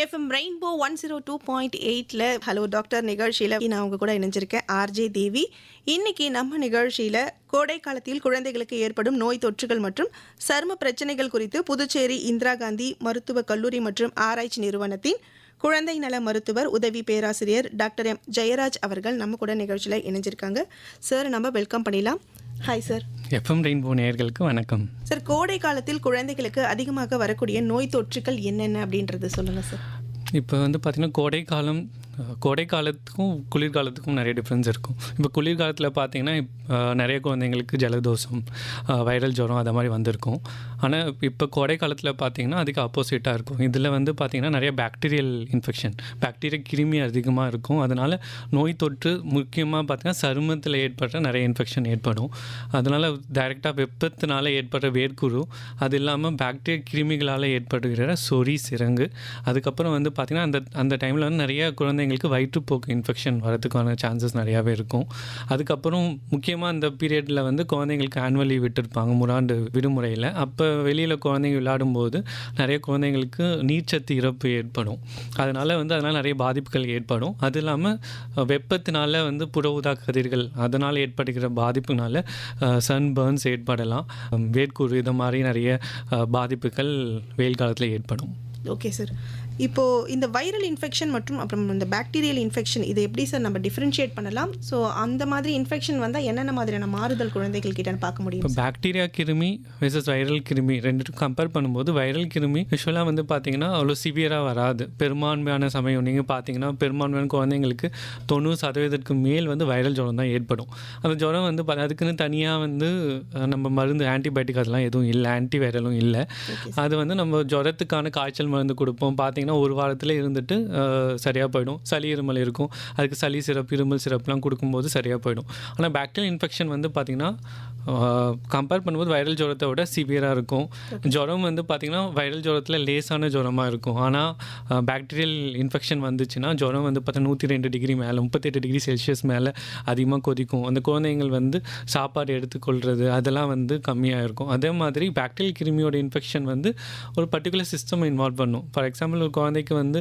FM rainbow 102.8ல hello doctor நிகழ்ச்சியில் நான் அவங்க கூட இணைஞ்சிருக்கேன் ஆர்ஜே தேவி. இன்னைக்கு நம்ம நிகழ்ச்சியில் கோடை காலத்தில் குழந்தைகளுக்கு ஏற்படும் நோய் தொற்றுகள் மற்றும் சரும பிரச்சனைகள் குறித்து புதுச்சேரி இந்திரா காந்தி மருத்துவக் கல்லூரி மற்றும் ஆராய்ச்சி நிறுவனத்தின் குழந்தை நல மருத்துவர் உதவி பேராசிரியர் டாக்டர் எம் ஜெயராஜ் அவர்கள் நம்ம கூட நிகழ்ச்சியில் இணைஞ்சிருக்காங்க. சார் நம்ம வெல்கம் பண்ணிடலாம். Hi sir. எஃப்எம் ரெயின்போ நேயர்களுக்கு வணக்கம். சார், கோடை காலத்தில் குழந்தைகளுக்கு அதிகமாக வரக்கூடிய நோய் தொற்றுகள் என்னென்ன அப்படின்றது சொல்லுங்கள் சார். இப்போ வந்து பார்த்திங்கன்னா கோடை காலத்துக்கும் குளிர்காலத்துக்கும் நிறைய டிஃப்ரென்ஸ் இருக்கும். இப்போ குளிர்காலத்தில் பார்த்திங்கன்னா நிறைய குழந்தைங்களுக்கு ஜலதோஷம், வைரல் ஜுரம் அதை மாதிரி வந்திருக்கும். ஆனால் இப்போ கோடை காலத்தில் பார்த்திங்கன்னா அதுக்கு ஆப்போசிட்டாக இருக்கும். இதில் வந்து பார்த்திங்கன்னா நிறைய பாக்டீரியல் இன்ஃபெக்ஷன், பாக்டீரியா கிருமி அதிகமாக இருக்கும். அதனால் நோய் தொற்று முக்கியமாக பார்த்திங்கன்னா சருமத்தில் ஏற்படுற நிறைய இன்ஃபெக்ஷன் ஏற்படும். அதனால் டைரெக்டாக வெப்பத்தினால ஏற்படுற வேர்க்குரு, அது இல்லாமல் பாக்டீரியா கிருமிகளால் ஏற்படுகிற சொறி, சிரங்கு, அதுக்கப்புறம் வந்து பார்த்திங்கன்னா அந்த டைமில் வந்து நிறைய குழந்தைங்களுக்கு வயிற்றுப்போக்கு இன்ஃபெக்ஷன் வரதுக்கான சான்சஸ் நிறையாவே இருக்கும். அதுக்கப்புறம் முக்கியமாக அந்த பீரியடில் வந்து குழந்தைங்களுக்கு ஆனுவல் லீவ் விட்டுருப்பாங்க, முறாண்டு விடுமுறையில். அப்போ வெளியில் குழந்தைங்க விளையாடும்போது நிறைய குழந்தைங்களுக்கு நீர்ச்சத்து இறப்பு ஏற்படும். அதனால் நிறைய பாதிப்புகள் ஏற்படும். அது இல்லாமல் வெப்பத்தினால வந்து புற ஊதா கதிர்கள் அதனால் ஏற்படுகிற பாதிப்புனால சன் பர்ன்ஸ் ஏற்படலாம், வேர்க்குரு, இது மாதிரி நிறைய பாதிப்புகள் வெயில் காலத்தில் ஏற்படும். Okay sir. இப்போது இந்த வைரல் இன்ஃபெக்ஷன் மற்றும் அப்புறம் இந்த பாக்டீரியல் இன்ஃபெக்ஷன் இதை எப்படி சார் நம்ம டிஃப்ரென்ஷியேட் பண்ணலாம்? ஸோ அந்த மாதிரி இன்ஃபெக்ஷன் வந்தால் என்னென்ன மாதிரியான மாறுதல் குழந்தைகள் கிட்ட பார்க்க முடியும்? இப்போ பாக்டீரியா கிருமி வெர்சஸ் வைரல் கிருமி ரெண்டுக்கும் கம்பேர் பண்ணும்போது வைரல் கிருமி யூஸ்வலாக வந்து பார்த்திங்கன்னா அவ்வளோ சிவியராக வராது. பெரும்பான்மையான சமயம் நீங்கள் பார்த்தீங்கன்னா பெரும்பான்மையான குழந்தைங்களுக்கு 90% மேல் வந்து வைரல் ஜுரம் தான் ஏற்படும். அந்த ஜுரம் வந்து அதுக்குன்னு தனியாக வந்து நம்ம மருந்து ஆன்டிபயோட்டிக் அதெல்லாம் எதுவும் இல்லை, ஆன்டி வைரலும் இல்லை. அது வந்து நம்ம ஜுரத்துக்கான காய்ச்சல் மருந்து கொடுப்போம். பார்த்திங்கன்னா ஒரு வாரத்தில் இருந்துட்டு சரியாக போயிடும். சளி இருமல் இருக்கும், அதுக்கு சளி சிரப், இருமல் சிரப்லாம் கொடுக்கும்போது சரியாக போயிடும். ஆனால் பாக்டீரியல் இன்ஃபெக்ஷன் வந்து பார்த்திங்கன்னா கம்பேர் பண்ணும்போது வைரல் ஜுரத்தை விட சிவியராக இருக்கும். ஜுரம் வந்து பார்த்திங்கன்னா வைரல் ஜுரத்தில் லேசான ஜுரமாக இருக்கும். ஆனால் பாக்டீரியல் இன்ஃபெக்ஷன் வந்துச்சுன்னா ஜுரம் வந்து பார்த்தா 102 டிகிரி மேலே, 38 டிகிரி செல்சியஸ் மேலே அதிகமாக கொதிக்கும். அந்த குழந்தைங்கள் வந்து சாப்பாடு எடுத்துக்கொள்கிறது அதெல்லாம் வந்து கம்மியாக இருக்கும். அதே மாதிரி பாக்டீரியல் கிருமியோட இன்ஃபெக்ஷன் வந்து ஒரு பர்டிகுலர் சிஸ்டம் இன்வால்வ் பண்ணும். ஃபார் எக்ஸாம்பிள் ஒரு குழந்தைக்கு வந்து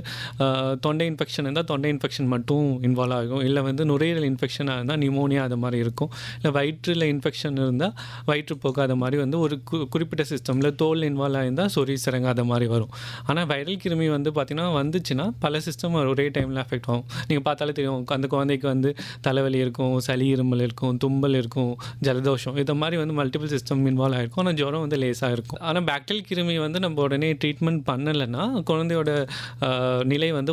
தொண்டை இன்ஃபெக்ஷன் இருந்தால் தொண்டை இன்ஃபெக்ஷன் மட்டும் இன்வால்வ் ஆகும். இல்லை வந்து நுரையீரல் இன்ஃபெக்ஷனாக இருந்தால் நிமோனியா அது மாதிரி இருக்கும். இல்லை வயிற்றில் இன்ஃபெக்ஷன் இருந்தால் வயிற்றுப்போக்கு அது மாதிரி வந்து ஒரு குறிப்பிட்ட சிஸ்டமில் தோல் இன்வால்வ் ஆகிருந்தால் சொறி, சிரங்கு அது மாதிரி வரும். ஆனால் வைரல் கிருமி வந்து பார்த்திங்கன்னா வந்துச்சுன்னா பல சிஸ்டம் ஒரே டைமில் அஃபெக்ட் ஆகும். நீங்கள் பார்த்தாலே தெரியும், அந்த குழந்தைக்கு வந்து தலைவலி இருக்கும், சளி இருமல் இருக்கும், தும்பல் இருக்கும், ஜலதோஷம், இது மாதிரி வந்து மல்டிபிள் சிஸ்டம் இன்வால்வ் ஆகிருக்கும். ஆனால் ஜுரம் வந்து லேசாக இருக்கும். ஆனால் பாக்டீரியல் கிருமி வந்து நம்ம உடனே ட்ரீட்மெண்ட் பண்ணலைன்னா குழந்தையோட நிலை வந்து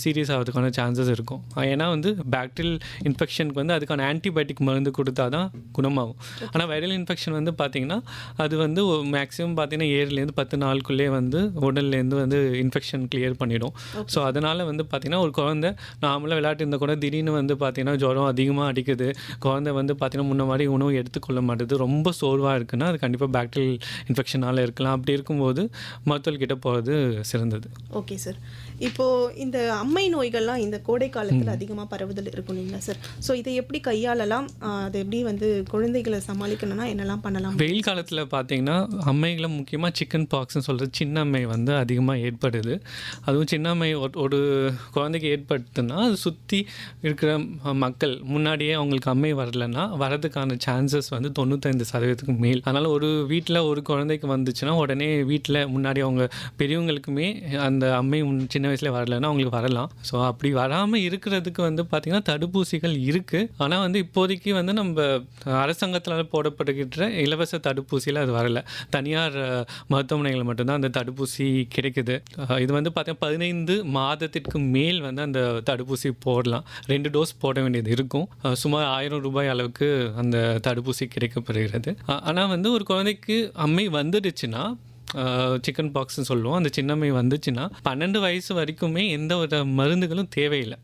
சீரியஸ் ஆகிறதுக்கான சான்சஸ் இருக்கும். ஏன்னா வந்து பாக்டீரியல் இன்ஃபெக்ஷனுக்கு வந்து அதுக்கான ஆன்டிபயோட்டிக் மருந்து கொடுத்தா தான் குணமாகும். ஆனால் வைரல் இன்ஃபெக்ஷன் வந்து பார்த்திங்கன்னா அது வந்து மேக்ஸிமம் பார்த்திங்கன்னா 7லேருந்து 10 நாளுக்குள்ளே வந்து உடல்லேருந்து வந்து இன்ஃபெக்ஷன் கிளியர் பண்ணிடும். ஸோ அதனால் வந்து பார்த்திங்கன்னா ஒரு குழந்தை நார்மலாக விளையாட்டு இருந்தால் கூட திடீர்னு வந்து பார்த்திங்கன்னா ஜுரம் அதிகமாக அடிக்குது, குழந்தை வந்து பார்த்திங்கன்னா முன்ன மாதிரி உணவு எடுத்துக்கொள்ள மாட்டேது, ரொம்ப சோர்வாக இருக்குன்னா அது கண்டிப்பாக பாக்டீரியல் இன்ஃபெக்ஷனால் இருக்கலாம். அப்படி இருக்கும்போது மருத்துவர்கிட்ட போகிறது சிறந்தது. Okay sir. இப்போது இந்த அம்மை நோய்கள்லாம் இந்த கோடை காலத்தில் அதிகமாக பரவுதல் இருக்கும் இல்லைங்களா சார்? ஸோ இதை எப்படி கையாளலாம்? அதை எப்படி வந்து குழந்தைகளை சமாளிக்கணும்னா என்னெல்லாம் பண்ணலாம்? வெயில் காலத்தில் பார்த்தீங்கன்னா அம்மைகளை முக்கியமாக சிக்கன் பாக்ஸ்னு சொல்கிற சின்ன அம்மை வந்து அதிகமாக ஏற்படுது. அதுவும் சின்ன அம்மை ஒரு குழந்தைக்கு ஏற்படுத்துன்னா அது சுற்றி இருக்கிற மக்கள் முன்னாடியே அவங்களுக்கு அம்மை வரலைன்னா வரதுக்கான சான்சஸ் வந்து 95% மேல். அதனால் ஒரு வீட்டில் ஒரு குழந்தைக்கு வந்துச்சுன்னா உடனே வீட்டில் முன்னாடி அவங்க பெரியவங்களுக்குமே அந்த அம்மை சின்ன வயசில் வரலைன்னா அவங்களுக்கு வரலாம். ஸோ அப்படி வராமல் இருக்கிறதுக்கு வந்து பார்த்திங்கன்னா தடுப்பூசிகள் இருக்குது. ஆனால் வந்து இப்போதைக்கு வந்து நம்ம அரசாங்கத்தினால் போடப்படுகின்ற இலவச தடுப்பூசியில் அது வரலை. தனியார் மருத்துவமனைகள் மட்டும்தான் அந்த தடுப்பூசி கிடைக்குது. இது வந்து பார்த்தீங்கன்னா 15 மாதத்திற்கு மேல் வந்து அந்த தடுப்பூசி போடலாம். 2 டோஸ் போட வேண்டியது இருக்கும். சுமார் 1000 ரூபாய் அளவுக்கு அந்த தடுப்பூசி கிடைக்கப்படுகிறது. ஆனால் வந்து ஒரு குழந்தைக்கு அம்மை வந்துடுச்சுன்னா சிக்கன் பாக்ஸ்ன்னு சொல்லுவோம், அந்த சின்னம்மை வந்துச்சுன்னா 12 வயசு வரைக்குமே எந்த ஒரு மருந்துகளும் தேவையில்லை.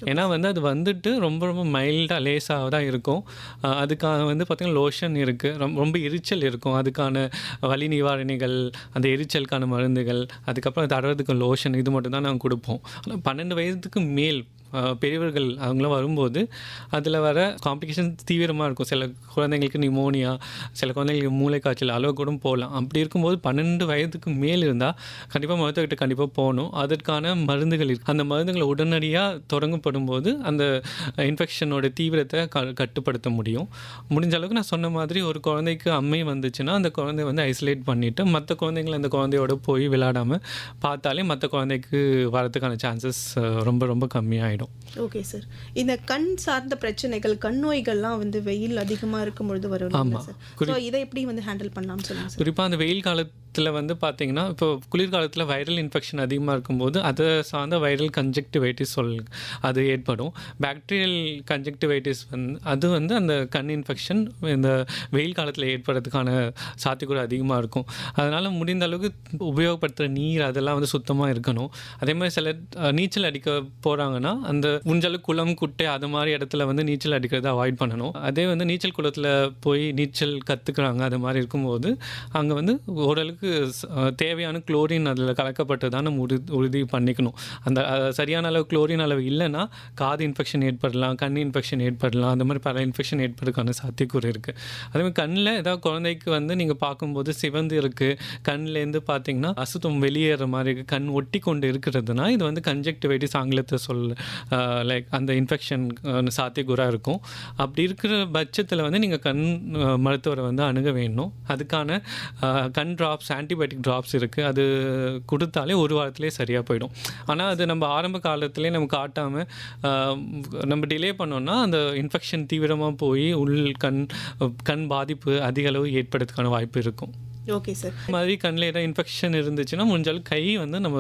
ஏன்னா வந்து அது வந்துட்டு ரொம்ப ரொம்ப மைல்டாக லேசாக தான் இருக்கும். அதுக்காக வந்து பார்த்திங்கன்னா லோஷன் இருக்குது, ரொம்ப எரிச்சல் இருக்கும், அதுக்கான வலி நிவாரணிகள், அந்த எரிச்சலுக்கான மருந்துகள், அதுக்கப்புறம் தடவுறதுக்கு லோஷன், இது மட்டும் தான் நாங்கள் கொடுப்போம். ஆனால் 12 வயதுக்கு மேல் பெரியவர்கள் அவங்களாம் வரும்போது அதில் வர காம்ப்ளிகேஷன் தீவிரமாக இருக்கும். சில குழந்தைங்களுக்கு நிமோனியா, சில குழந்தைங்களுக்கு மூளை காய்ச்சல் அளவு கூட போகலாம். அப்படி இருக்கும்போது 12 வயதுக்கு மேல் இருந்தால் கண்டிப்பாக மருத்துவர்கிட்ட கண்டிப்பாக போகணும். அதற்கான மருந்துகள் இருக்குது. அந்த மருந்துகளை உடனடியாக தொடங்கப்படும் போது அந்த இன்ஃபெக்ஷனோட தீவிரத்தை கட்டுப்படுத்த முடியும். முடிஞ்ச அளவுக்கு நான் சொன்ன மாதிரி ஒரு குழந்தைக்கு அம்மை வந்துச்சுன்னா அந்த குழந்தைய வந்து ஐசோலேட் பண்ணிவிட்டு மற்ற குழந்தைங்களை அந்த குழந்தையோட போய் விளையாடாமல் பார்த்தாலே மற்ற குழந்தைக்கு வரதுக்கான சான்சஸ் ரொம்ப ரொம்ப கம்மியாயிடும். Okay sir. இந்த கண் சார்ந்த பிரச்சனைகள், கண் நோய்கள்லாம் வந்து வெயில் அதிகமாக இருக்கும் பொழுது வரும் இல்லைங்களா சார்? ஸோ இதை எப்படி வந்து ஹேண்டில் பண்ணலாம்னு சொல்லுங்கள் சார். குறிப்பாக அந்த வெயில் காலத்தில் வந்து பார்த்தீங்கன்னா, இப்போ குளிர்காலத்தில் வைரல் இன்ஃபெக்ஷன் அதிகமாக இருக்கும்போது அதை சார்ந்த வைரல் கன்ஜெக்டிவைட்டிஸ் அது ஏற்படும். பாக்டீரியல் கன்ஜெக்டிவைட்டிஸ் அது வந்து அந்த கண் இன்ஃபெக்ஷன் இந்த வெயில் காலத்தில் ஏற்படுறதுக்கான சாத்தியக்கூறு அதிகமாக இருக்கும். அதனால் முடிந்த அளவுக்கு உபயோகப்படுத்துகிற நீர் அதெல்லாம் வந்து சுத்தமாக இருக்கணும். அதே மாதிரி சில நீச்சல் அடிக்க போகிறாங்கன்னா அந்த முடிஞ்சளவுக்கு குளம், குட்டை அது மாதிரி இடத்துல வந்து நீச்சல் அடிக்கிறத அவாய்ட் பண்ணணும். அதே வந்து நீச்சல் குளத்தில் போய் நீச்சல் கற்றுக்குறாங்க அது மாதிரி இருக்கும்போது அங்கே வந்து ஓரளவுக்கு தேவையான குளோரின் அதில் கலக்கப்பட்டு தான் நம்ம உறுதி பண்ணிக்கணும். அந்த சரியான அளவு குளோரின் அளவு இல்லைன்னா காது இன்ஃபெக்ஷன் ஏற்படலாம், கண் இன்ஃபெக்ஷன் ஏற்படலாம், அந்த மாதிரி பல இன்ஃபெக்ஷன் ஏற்படுறதுக்கான சாத்தியக்கூறு இருக்குது. அதேமாதிரி கண்ணில் ஏதாவது குழந்தைக்கு வந்து நீங்கள் பார்க்கும்போது சிவந்து இருக்குது, கண்ணிலேருந்து பார்த்தீங்கன்னா அசுத்தம் வெளியேற மாதிரி இருக்குது, கண் ஒட்டி கொண்டு இருக்கிறதுனா இது வந்து கன்ஜெக்டிவைட்டிஸ் ஆங்கிலத்தை லைக் அந்த இன்ஃபெக்ஷன் சாத்தியக்கூறாக இருக்கும். அப்படி இருக்கிற பட்சத்தில் வந்து நீங்கள் கண் மருத்துவரை வந்து அணுக வேணும். அதுக்கான கண் ட்ராப்ஸ், ஆன்டிபயோட்டிக் ட்ராப்ஸ் இருக்குது. அது கொடுத்தாலே ஒரு வாரத்திலே சரியாக போயிடும். ஆனால் அது நம்ம ஆரம்ப காலத்திலே நம்ம காட்டாமல் நம்ம டிலே பண்ணோன்னா அந்த இன்ஃபெக்ஷன் தீவிரமாக போய் கண் பாதிப்பு அதிக அளவு ஏற்படுறதுக்கான வாய்ப்பு இருக்கும். Okay sir. இது மாதிரி கண்ணில் ஏதாவது இன்ஃபெக்ஷன் இருந்துச்சுன்னா முடிஞ்சாலும் கை வந்து நம்ம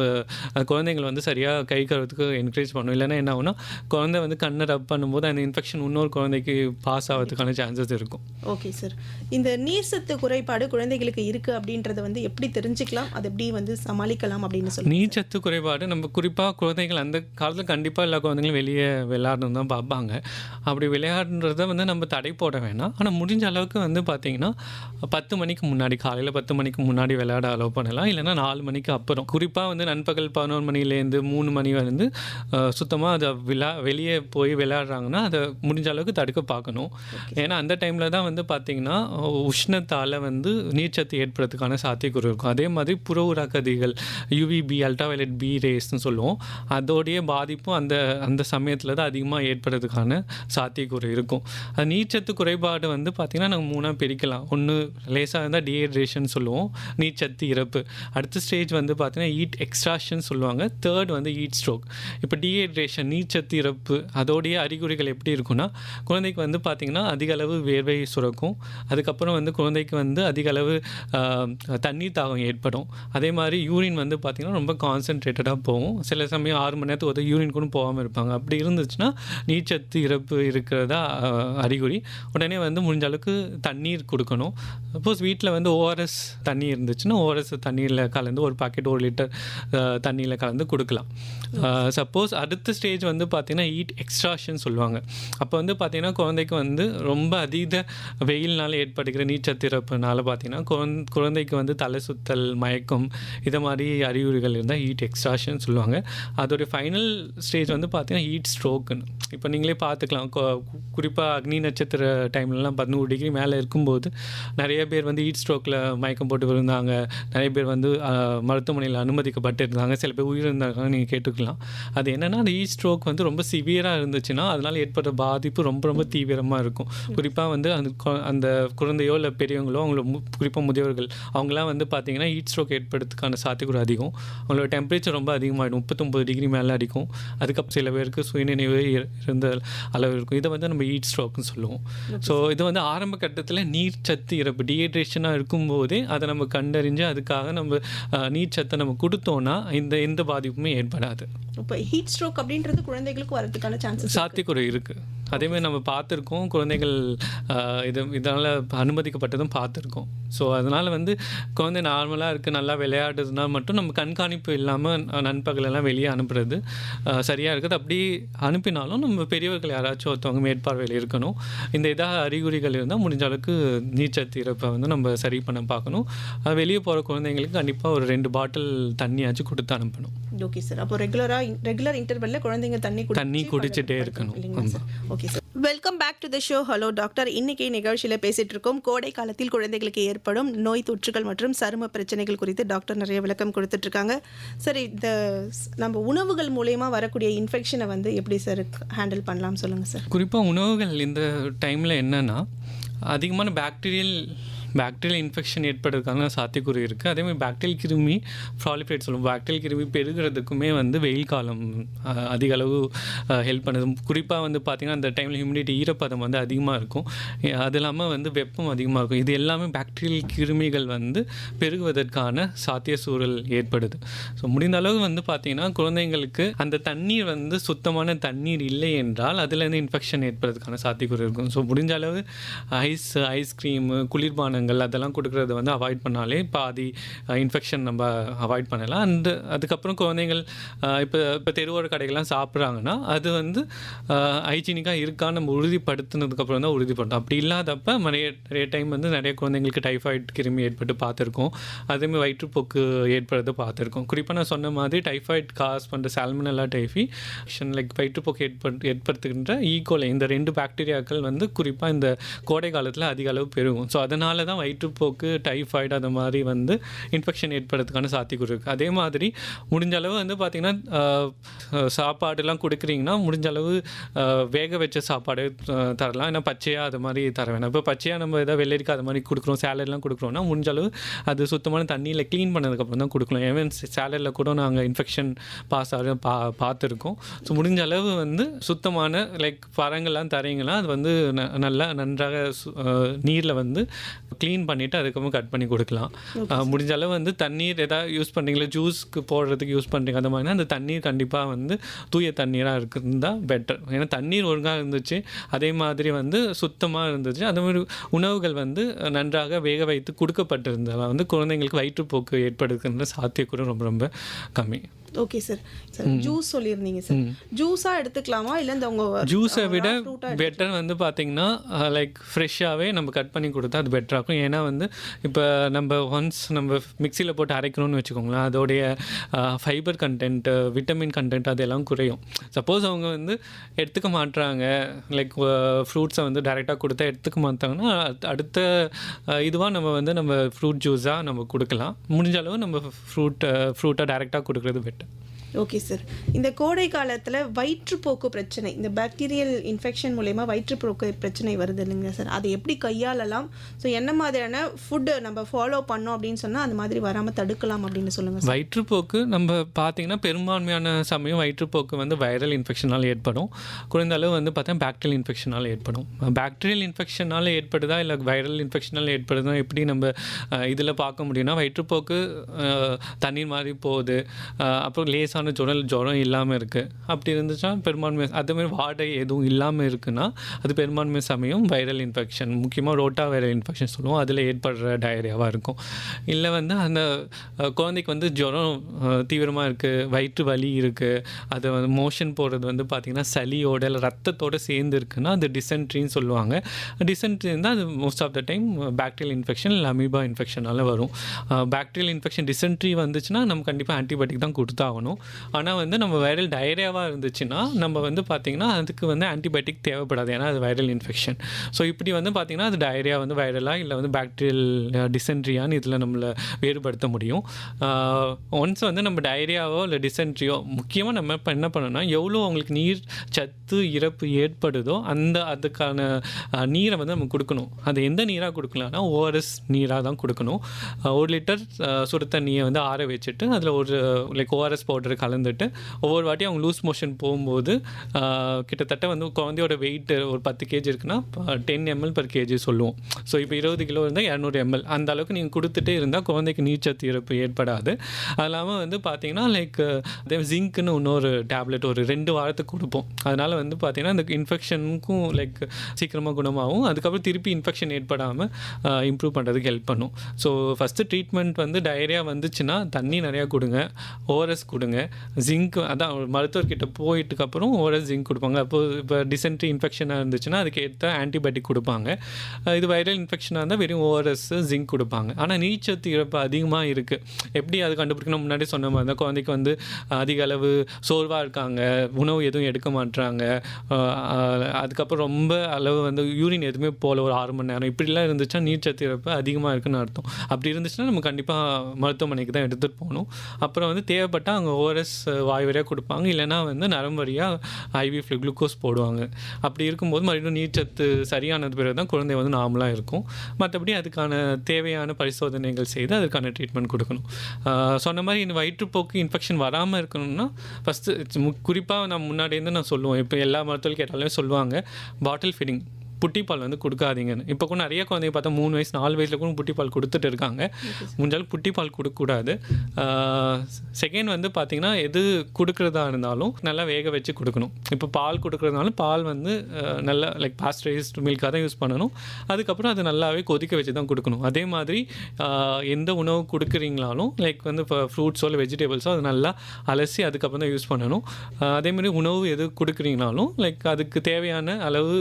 குழந்தைங்களை வந்து சரியாக கை கழுவுறதுக்கு என்கரேஜ் பண்ணணும். இல்லைன்னா என்ன ஆகுனா குழந்தை வந்து கண்ணை ரப் பண்ணும்போது அந்த இன்ஃபெக்ஷன் இன்னொரு குழந்தைக்கு பாஸ் ஆகிறதுக்கான சான்சஸ் இருக்கும். Okay sir. இந்த நீர் சத்து குறைபாடு குழந்தைகளுக்கு இருக்குது அப்படின்றத வந்து எப்படி தெரிஞ்சுக்கலாம், அது எப்படி வந்து சமாளிக்கலாம் அப்படின்னு சொல்லி. நீர் சத்து குறைபாடு நம்ம குறிப்பாக குழந்தைகள் அந்த காலத்தில் கண்டிப்பாக எல்லா குழந்தைங்களும் வெளியே விளையாடணும் தான் பார்ப்பாங்க. அப்படி விளையாடுறத வந்து நம்ம தடை போட வேணாம். ஆனால் முடிஞ்ச அளவுக்கு வந்து பார்த்திங்கன்னா 10 மணிக்கு முன்னாடி, காலையில் 10 மணிக்கு முன்னாடி விளையாட அலோவ் பண்ணலாம். இல்லைனா 4 மணிக்கு அப்புறம். குறிப்பாக வந்து நண்பகல் 11 மணிலேருந்து 3 மணி வந்து சுத்தமாக அதை வெளியே போய் விளையாடுறாங்கன்னா அதை முடிஞ்ச அளவுக்கு தடுக்க பார்க்கணும். ஏன்னா அந்த டைமில் தான் வந்து பார்த்திங்கன்னா உஷ்ணத்தால் வந்து நீர்ச்சத்து ஏற்படுறதுக்கான சாத்தியக்கூறு இருக்கும். அதே மாதிரி புற ஊதா கதிர்கள், யூவிபி, அல்ட்ராவயலட் பி ரேஸ்ன்னு சொல்லுவோம், அதோடைய பாதிப்பும் அந்த சமயத்தில் தான் அதிகமாக ஏற்படுறதுக்கான சாத்தியக்கூறு இருக்கும். அது நீர்ச்சத்து குறைபாடு வந்து பார்த்திங்கன்னா நாங்கள் 3ஆக பிரிக்கலாம். ஒன்று லேசாக இருந்தால் டீஹைட்ரேஷன் சொல்லுவோம், நீர்ச்சத்து இறப்பு. அடுத்த ஸ்டேஜ் வந்து பார்த்தீங்கன்னா ஹீட் எக்ஸ்ட்ராக்ஷன் சொல்லுவாங்க. தேர்ட் வந்து ஹீட் ஸ்ட்ரோக். இப்போ டீஹைட்ரேஷன், நீர்ச்சத்து இறப்பு, அதோடைய அறிகுறிகள் எப்படி இருக்குன்னா குழந்தைக்கு வந்து பார்த்திங்கன்னா அதிக அளவு வேர்வை சுரக்கும். அதுக்கப்புறம் வந்து குழந்தைக்கு வந்து அதிக அளவு தண்ணீர் தாகம் ஏற்படும். அதே மாதிரி யூரின் வந்து பார்த்திங்கன்னா ரொம்ப கான்சன்ட்ரேட்டடாக போகும். சில சமயம் 6 மணி நேரத்துக்கு ஒரு யூரின் கூட போகாமல் இருப்பாங்க. அப்படி இருந்துச்சுன்னா நீர்ச்சத்து இறப்பு இருக்கிறதா அறிகுறி. உடனே வந்து முடிஞ்ச அளவுக்கு தண்ணீர் கொடுக்கணும். சப்போஸ் வீட்டில் வந்து ஓஆர்எஸ் தண்ணி இருந்துச்சுன்னா ஓஆர்எஸ் தண்ணியில் கலந்து ஒரு பாக்கெட் 1 லிட்டர் தண்ணியில் கலந்து கொடுக்கலாம். சப்போஸ் அடுத்த ஸ்டேஜ் வந்து பார்த்திங்கன்னா ஹீட் எக்ஸ்ட்ராக்ஷன் சொல்லுவாங்க. அப்போ வந்து பார்த்திங்கன்னா குழந்தைக்கு வந்து ரொம்ப அதீத வெயில்னால் ஏற்படுகிற நீர்ச்சத்து இறப்புனால பார்த்திங்கன்னா குழந்தைக்கு வந்து தலை சுத்தல், மயக்கம், இதை மாதிரி அறிகுறிகள் இருந்தால் ஹீட் எக்ஸ்ட்ராக்ஷன் சொல்லுவாங்க. அதோடைய ஃபைனல் ஸ்டேஜ் வந்து பார்த்திங்கன்னா ஹீட் ஸ்ட்ரோக்குன்னு. இப்போ நீங்களே பார்த்துக்கலாம், குறிப்பாக அக்னி நட்சத்திர டைம்லலாம் 100 டிகிரி மேலே இருக்கும்போது நிறைய பேர் வந்து ஹீட் ஸ்ட்ரோக்கில் மயக்கம் போட்டு விழுந்தாங்க. நிறைய பேர் வந்து மருத்துவமனையில் அனுமதிக்கப்பட்டு இருந்தாங்க. சில பேர் உயிரிழந்தாங்க. நீங்கள் கேட்டுக்கலாம். அது என்னென்னா அந்த ஹீட் ஸ்ட்ரோக் வந்து ரொம்ப சிவியராக இருந்துச்சுன்னா அதனால் ஏற்படுற பாதிப்பு ரொம்ப ரொம்ப தீவிரமாக இருக்கும். குறிப்பாக வந்து அந்த குழந்தையோ இல்லை பெரியவங்களோ, அவங்கள குறிப்பாக முதியவர்கள், அவங்களாம் வந்து பார்த்திங்கன்னா ஹீட் ஸ்ட்ரோக் ஏற்படுறதுக்கான சாத்தியக்கூறு அதிகம். அவங்களோட டெம்பரேச்சர் ரொம்ப அதிகமாகிடும், 39 டிகிரி மேலே அடிக்கும். அதுக்கப்புறம் சில பேருக்கு சுயநினைவு இருந்த அளவு இருக்கும். இதை வந்து நம்ம ஹீட் ஸ்ட்ரோக்னு சொல்லுவோம். ஸோ இது வந்து ஆரம்ப கட்டத்தில் நீர் சத்து இறப்பு, டீஹைட்ரேஷனாக இருக்கும்போதே அதை நம்ம கண்டறிஞ்சு அதுக்காக நம்ம நீர் சத்தை நம்ம கொடுத்தோன்னா எந்த பாதிப்புமே ஏற்படாது. இப்போ ஹீட் ஸ்ட்ரோக் அப்படின்றது குழந்தைகளுக்கு வரதுக்கான சான்சஸ் சாத்தியக்கூறு இருக்குது. அதேமாதிரி நம்ம பார்த்துருக்கோம் குழந்தைகள் இதனால் அனுமதிக்கப்பட்டதும் பார்த்துருக்கோம். ஸோ அதனால் வந்து குழந்தை நார்மலாக இருக்குது நல்லா விளையாடுறதுனா மட்டும் நம்ம கண்காணிப்பு இல்லாமல் நண்பகலெல்லாம் வெளியே அனுப்புறது சரியாக இருக்குது. அப்படி அனுப்பினாலும் நம்ம பெரியவர்கள் யாராச்சும் ஒருத்தவங்க மேற்பார்வையில் இருக்கணும். இந்த இதாக அறிகுறிகள் இருந்தால் முடிஞ்ச அளவுக்கு நீர்ச்சத்து இறப்பை வந்து நம்ம சரி பண்ண பார்க்கணும். வெளியே போகிற குழந்தைங்களுக்கு கண்டிப்பாக ஒரு 2 பாட்டில் தண்ணியாச்சும் கொடுத்து அனுப்பணும். Okay sir. அப்போ ரெகுலர் இன்டர்வெல்ல குழந்தைங்க தண்ணி குடிச்சிட்டே இருக்கணும். Okay sir. Welcome back to the show. Hello doctor. இன்னைக்கு நிகழ்ச்சியில் பேசிட்டு இருக்கோம் கோடை காலத்தில் குழந்தைகளுக்கு ஏற்படும் நோய் தொற்றுகள் மற்றும் சரும பிரச்சனைகள் குறித்து டாக்டர் நிறைய விளக்கம் கொடுத்துட்டு இருக்காங்க. சரி, இந்த நம்ம உணவுகள் மூலயமா வரக்கூடிய இன்ஃபெக்ஷனை வந்து எப்படி சார் ஹேண்டில் பண்ணலாம் சொல்லுங்கள் சார். குறிப்பாக உணவுகள் இந்த டைமில் என்னென்னா அதிகமான பாக்டீரியல் இன்ஃபெக்ஷன் ஏற்படுறதுக்கான சாத்தியக்கூறு இருக்குது. அதேமாதிரி பாக்டீரியல் கிருமி ப்ராலிஃபரேட் சொல்லுவோம். பாக்டீரியல் கிருமி பெருகிறதுக்குமே வந்து வெயில் காலம் அதிக அளவு ஹெல்ப் பண்ணுது. குறிப்பாக வந்து பார்த்திங்கன்னா அந்த டைமில் ஹியூமிடிட்டி ஈரப்பதம் வந்து அதிகமாக இருக்கும். அது இல்லாமல் வந்து வெப்பம் அதிகமாக இருக்கும். இது எல்லாமே பாக்டீரியல் கிருமிகள் வந்து பெருகுவதற்கான சாத்திய சூழல் ஏற்படுது. ஸோ முடிந்த அளவு வந்து பார்த்திங்கன்னா குழந்தைங்களுக்கு அந்த தண்ணீர் வந்து சுத்தமான தண்ணீர் இல்லை என்றால் அதுலேருந்து இன்ஃபெக்ஷன் ஏற்படுறதுக்கான சாத்தியக்கூறு இருக்கும். ஸோ முடிஞ்ச அளவு ஐஸ்கிரீமு குளிர்பானங்கள் அதெல்லாம் கொடுக்கறத வந்து அவாய்ட் பண்ணாலே பாதி இன்ஃபெக்ஷன் நம்ம அவாய்ட் பண்ணலாம். அதுக்கப்புறம் குழந்தைகள் இப்போ தெருவோர கடைகள்லாம் சாப்பிட்றாங்கன்னா அது வந்து ஹைஜீனிக்காக இருக்கான்னு நம்ம உறுதிப்படுத்தினதுக்கப்புறம் தான் உறுதிப்படுத்தோம். அப்படி இல்லாதப்ப நிறைய டைம் வந்து நிறைய குழந்தைங்களுக்கு டைஃபாய்டு கிருமி ஏற்பட்டு பார்த்துருக்கோம். அதேமாதிரி வயிற்றுப்போக்கு ஏற்படுறது பார்த்துருக்கோம். குறிப்பாக நான் சொன்ன மாதிரி டைஃபாய்டு காஸ் பண்ணுற சால்மனெல்லா டைஃபி லைக் வயிற்றுப்போக்கு ஏற்படுத்துகின்ற ஈகோலை இந்த 2 பாக்டீரியாக்கள் வந்து குறிப்பாக இந்த கோடை காலத்தில் அதிக அளவு பெருகும். ஸோ அதனால தான் வயிற்றுப்போக்கு டைஃபாய்டு அந்த மாதிரி வந்து இன்ஃபெக்ஷன் ஏற்படுறதுக்கான சாத்தியக்கூறு இருக்குது. அதே மாதிரி முடிஞ்ச அளவு வந்து பார்த்திங்கன்னா சாப்பாடுலாம் கொடுக்குறீங்கன்னா முடிஞ்ச அளவு வேக வச்ச சாப்பாடு தரலாம். ஏன்னா பச்சையாக அது மாதிரி தர வேணாம். இப்போ பச்சையாக நம்ம எதாவது வெள்ளரிக்காய் அது மாதிரி கொடுக்குறோம், சேலட்லாம் கொடுக்குறோன்னா முடிஞ்ச அளவு அது சுத்தமான தண்ணியில் க்ளீன் பண்ணதுக்கப்புறம் தான் கொடுக்கலாம். ஈவன் சேலடில் கூட நாங்கள் இன்ஃபெக்ஷன் பாஸ் ஆக பார்த்துருக்கோம். ஸோ முடிஞ்ச அளவு வந்து சுத்தமான லைக் பழங்கள்லாம் தரீங்கன்னா அது வந்து நன்றாக நீரில் வந்து க்ளீன் பண்ணிவிட்டு அதுக்கப்புறம் கட் பண்ணி கொடுக்கலாம். முடிஞ்ச அளவு வந்து தண்ணீர் எதாவது யூஸ் பண்ணுறீங்களா, ஜூஸ்க்கு போடுறதுக்கு யூஸ் பண்ணுறீங்க அந்த மாதிரினா அந்த தண்ணீர் கண்டிப்பாக வந்து தூய தண்ணீராக இருந்தால் பெட்டர். ஏன்னா தண்ணீர் ஒழுங்காக இருந்துச்சு, அதே மாதிரி வந்து சுத்தமாக இருந்துச்சு, அதே மாதிரி உணவுகள் வந்து நன்றாக வேக வைத்து கொடுக்கப்பட்டிருந்தால் வந்து குழந்தைங்களுக்கு வயிற்றுப்போக்கு ஏற்படுத்துகின்ற சாத்தியக்கூறு ரொம்ப ரொம்ப கம்மி. Okay sir. சார் ஜூஸ் சொல்லியிருந்தீங்க சார், ஜூஸாக எடுத்துக்கலாமா இல்லை இந்த உங்கள் ஜூஸை விட பெட்டர் வந்து பார்த்திங்கன்னா லைக் ஃப்ரெஷ்ஷாகவே நம்ம கட் பண்ணி கொடுத்தா அது பெட்டராக இருக்கும். ஏன்னா வந்து இப்போ நம்ம ஒன்ஸ் நம்ம மிக்சியில் போட்டு அரைக்கணும்னு வச்சுக்கோங்களேன், அதோடைய ஃபைபர் கண்டென்ட்டு விட்டமின் கண்டென்ட் அதெல்லாம் குறையும். சப்போஸ் அவங்க வந்து எடுத்துக்க மாட்டுறாங்க, லைக் ஃப்ரூட்ஸை வந்து டைரெக்டாக கொடுத்தா எடுத்துக்க மாட்டாங்கன்னா அடுத்த இதுவாக நம்ம ஃப்ரூட் ஜூஸாக நம்ம கொடுக்கலாம். முடிஞ்ச அளவு நம்ம ஃப்ரூட்டாக டைரெக்டாக கொடுக்குறது பெட்டர். Okay sir. இந்த கோடை காலத்தில் வயிற்றுப்போக்கு பிரச்சனை, இந்த பாக்டீரியல் இன்ஃபெக்ஷன் மூலயமா வயிற்றுப்போக்கு பிரச்சனை வருது இல்லைங்க சார், அதை எப்படி கையாளலாம்? ஸோ என்ன மாதிரியான ஃபுட்டு நம்ம ஃபாலோ பண்ணோம் அப்படின்னு சொன்னால் அந்த மாதிரி வராமல் தடுக்கலாம் அப்படின்னு சொல்லுங்கள் சார். வயிற்றுப்போக்கு நம்ம பார்த்திங்கன்னா பெரும்பான்மையான சமயம் வயிற்றுப்போக்கு வந்து வைரல் இன்ஃபெக்ஷனால் ஏற்படும். குறைந்த அளவு வந்து பார்த்தா பாக்டீரியல் இன்ஃபெக்ஷனால் ஏற்படும். பாக்டீரியல் இன்ஃபெக்ஷனால் ஏற்படுதா இல்லை வைரல் இன்ஃபெக்ஷனால் ஏற்படுதா எப்படி நம்ம இதில் பார்க்க முடியும்னா வயிற்றுப்போக்கு தண்ணீர் மாதிரி போகுது, அப்புறம் லேசான ஜுரம் இல்லாமல் இருக்குது. அப்படி இருந்துச்சுன்னா பெரும்பான்மை அதேமாதிரி வாடை எதுவும் இல்லாமல் இருக்குன்னா அது பெரும்பான்மை சமயம் வைரல் இன்ஃபெக்ஷன், முக்கியமாக ரோட்டா வைரல் இன்ஃபெக்ஷன் சொல்லுவோம், அதில் ஏற்படுற டயரியாவாக இருக்கும். இல்லை வந்து அந்த குழந்தைக்கு வந்து ஜுரம் தீவிரமாக இருக்குது, வயிற்று வலி இருக்குது, அது வந்து மோஷன் போகிறது வந்து பார்த்திங்கன்னா சளியோட இல்லை ரத்தத்தோடு சேர்ந்து இருக்குன்னா அது டிசென்ட்ரின்னு சொல்லுவாங்க. டிசென்ட்ரி இருந்தால் அது most of the time bacterial infection இல்லை அமீபா இன்ஃபெக்ஷனால் வரும். பாக்டீரியல் இன்ஃபெக்ஷன் டிசென்ட்ரி வந்துச்சுன்னா நம்ம கண்டிப்பாக ஆன்டிபயோட்டிக் தான் கொடுத்தாகணும். ஆனால் வந்து நம்ம வைரல் டயரியாவாக இருந்துச்சுன்னா நம்ம வந்து பார்த்திங்கன்னா அதுக்கு வந்து ஆன்டிபயோட்டிக் தேவைப்படாது, ஏன்னா அது வைரல் இன்ஃபெக்ஷன். ஸோ இப்படி வந்து பார்த்திங்கன்னா அது டயரியா வந்து வைரலாக இல்லை வந்து பாக்டீரியல் டிசென்ட்ரியான்னு இதில் நம்மளை வேறுபடுத்த முடியும். ஒன்ஸ் வந்து நம்ம டயரியாவோ இல்லை டிசென்ட்ரியோ முக்கியமாக நம்ம இப்போ என்ன பண்ணணும்னா எவ்வளோ அவங்களுக்கு நீர் சத்து இறப்பு ஏற்படுதோ அதுக்கான நீரை வந்து நம்ம கொடுக்கணும். அது எந்த நீராக கொடுக்கலாம்னா ஓஆர்எஸ் நீராக தான் கொடுக்கணும். 1 லிட்டர் சுடு தண்ணியை வந்து ஆற வச்சுட்டு அதில் ஒரு லைக் ஓஆர்எஸ் பவுடர் வாட்டர் கலந்துட்டு ஒவ்வொரு வாட்டியும் அவங்க லூஸ் மோஷன் போகும்போது கிட்டத்தட்ட வந்து குழந்தையோட வெயிட் ஒரு 10 கேஜி இருக்குன்னா 10 ml per kg சொல்லுவோம். ஸோ இப்போ 20 கிலோ இருந்தால் 200 ml அந்த அளவுக்கு நீங்கள் கொடுத்துட்டே இருந்தால் குழந்தைக்கு நீர்ச்சத்து இழப்பு ஏற்படாது. அது இல்லாமல் வந்து பார்த்தீங்கன்னா லைக் அதே ஜிங்க்னு இன்னொரு டேப்லெட் ஒரு 2 வாரத்துக்கு கொடுப்போம். அதனால் வந்து பார்த்தீங்கன்னா இந்த இன்ஃபெக்ஷனுக்கும் லைக் சீக்கிரமாக குணமாகும். அதுக்கப்புறம் திருப்பி இன்ஃபெக்ஷன் ஏற்படாமல் இம்ப்ரூவ் பண்ணுறதுக்கு ஹெல்ப் பண்ணும். ஸோ ஃபஸ்ட்டு ட்ரீட்மெண்ட் வந்து டயரியா வந்துச்சுன்னா தண்ணி நிறையா கொடுங்க, ஓஆர்எஸ் கொடுங்க, ஜிங்க் அதான் மருத்துவர்கிட்ட போயிட்டுக்கப்புறம் ஓஆர்எஸ் ஜிங்க் கொடுப்பாங்க. அப்போது இப்போ டிசென்ட்ரி இன்ஃபெக்ஷனாக இருந்துச்சுன்னா அதுக்கு ஏற்ற ஆன்டிபயோட்டிக் கொடுப்பாங்க. இது வைரல் இன்ஃபெக்ஷனாக இருந்தால் வெறும் ஓஆர்எஸ் ஜிங்க் கொடுப்பாங்க. ஆனால் நீர்ச்சத்து இழப்பு அதிகமாக இருக்குது. எப்படி அது கண்டுபிடிக்கணும்? முன்னாடி சொன்ன மாதிரி தான் குழந்தைக்கு வந்து அதிக அளவு சோர்வாக இருக்காங்க, உணவு எதுவும் எடுக்க மாட்டுறாங்க, அதுக்கப்புறம் ரொம்ப அளவு வந்து யூரின் எதுவுமே போகல ஒரு 6 மணி நேரம், இப்படிலாம் இருந்துச்சுன்னா நீர்ச்சத்து இழப்பு அதிகமாக இருக்குன்னு அர்த்தம். அப்படி இருந்துச்சுன்னா நம்ம கண்டிப்பாக மருத்துவமனைக்கு தான் எடுத்துகிட்டு போகணும். அப்புறம் வந்து தேவைப்பட்டால் அவங்க ஓஆர்எஸ் வாய் வழியாக கொடுப்பாங்க, இல்லைனா வந்து நரம்பு வழியாக ஐவி குளுக்கோஸ் போடுவாங்க. அப்படி இருக்கும்போது மறுபடியும் நீர்ச்சத்து சரியானது பிறகு தான் குழந்தை வந்து நார்மலாக இருக்கும். மற்றபடி அதுக்கான தேவையான பரிசோதனைகள் செய்து அதுக்கான ட்ரீட்மெண்ட் கொடுக்கணும். சொன்ன மாதிரி இந்த வயிற்றுப்போக்கு இன்ஃபெக்ஷன் வராமல் இருக்கணும்னா ஃபஸ்ட்டு குறிப்பாக நான் முன்னாடியிருந்து நான் சொல்லுவேன், இப்போ எல்லா மருத்துவர்கள் கேட்டாலுமே சொல்லுவாங்க பாட்டில் ஃபீடிங், புட்டிப்பால் வந்து கொடுக்காதீங்கன்னு. இப்போ கூட நிறைய குழந்தைங்க பார்த்தா 3 வயசு 4 வயசில் கூட புட்டிப்பால் கொடுத்துட்டு இருக்காங்க. முடிஞ்சாலும் புட்டிப்பால் கொடுக்கக்கூடாது. செகண்ட் வந்து பார்த்திங்கன்னா எது கொடுக்குறதா இருந்தாலும் நல்லா வேக வச்சு கொடுக்கணும். இப்போ பால் கொடுக்குறதுனாலும் பால் வந்து நல்லா லைக் பாஸ்டரைஸ்டு மில்காக தான் யூஸ் பண்ணணும். அதுக்கப்புறம் அது நல்லாவே கொதிக்க வச்சு தான் கொடுக்கணும். அதே மாதிரி எந்த உணவு கொடுக்குறீங்களாலும் லைக் வந்து இப்போ ஃப்ரூட்ஸோ இல்லை வெஜிடபிள்ஸோ அது நல்லா அலசி அதுக்கப்புறம் தான் யூஸ் பண்ணணும். அதேமாதிரி உணவு எது கொடுக்குறீங்கனாலும் லைக் அதுக்கு தேவையான அளவு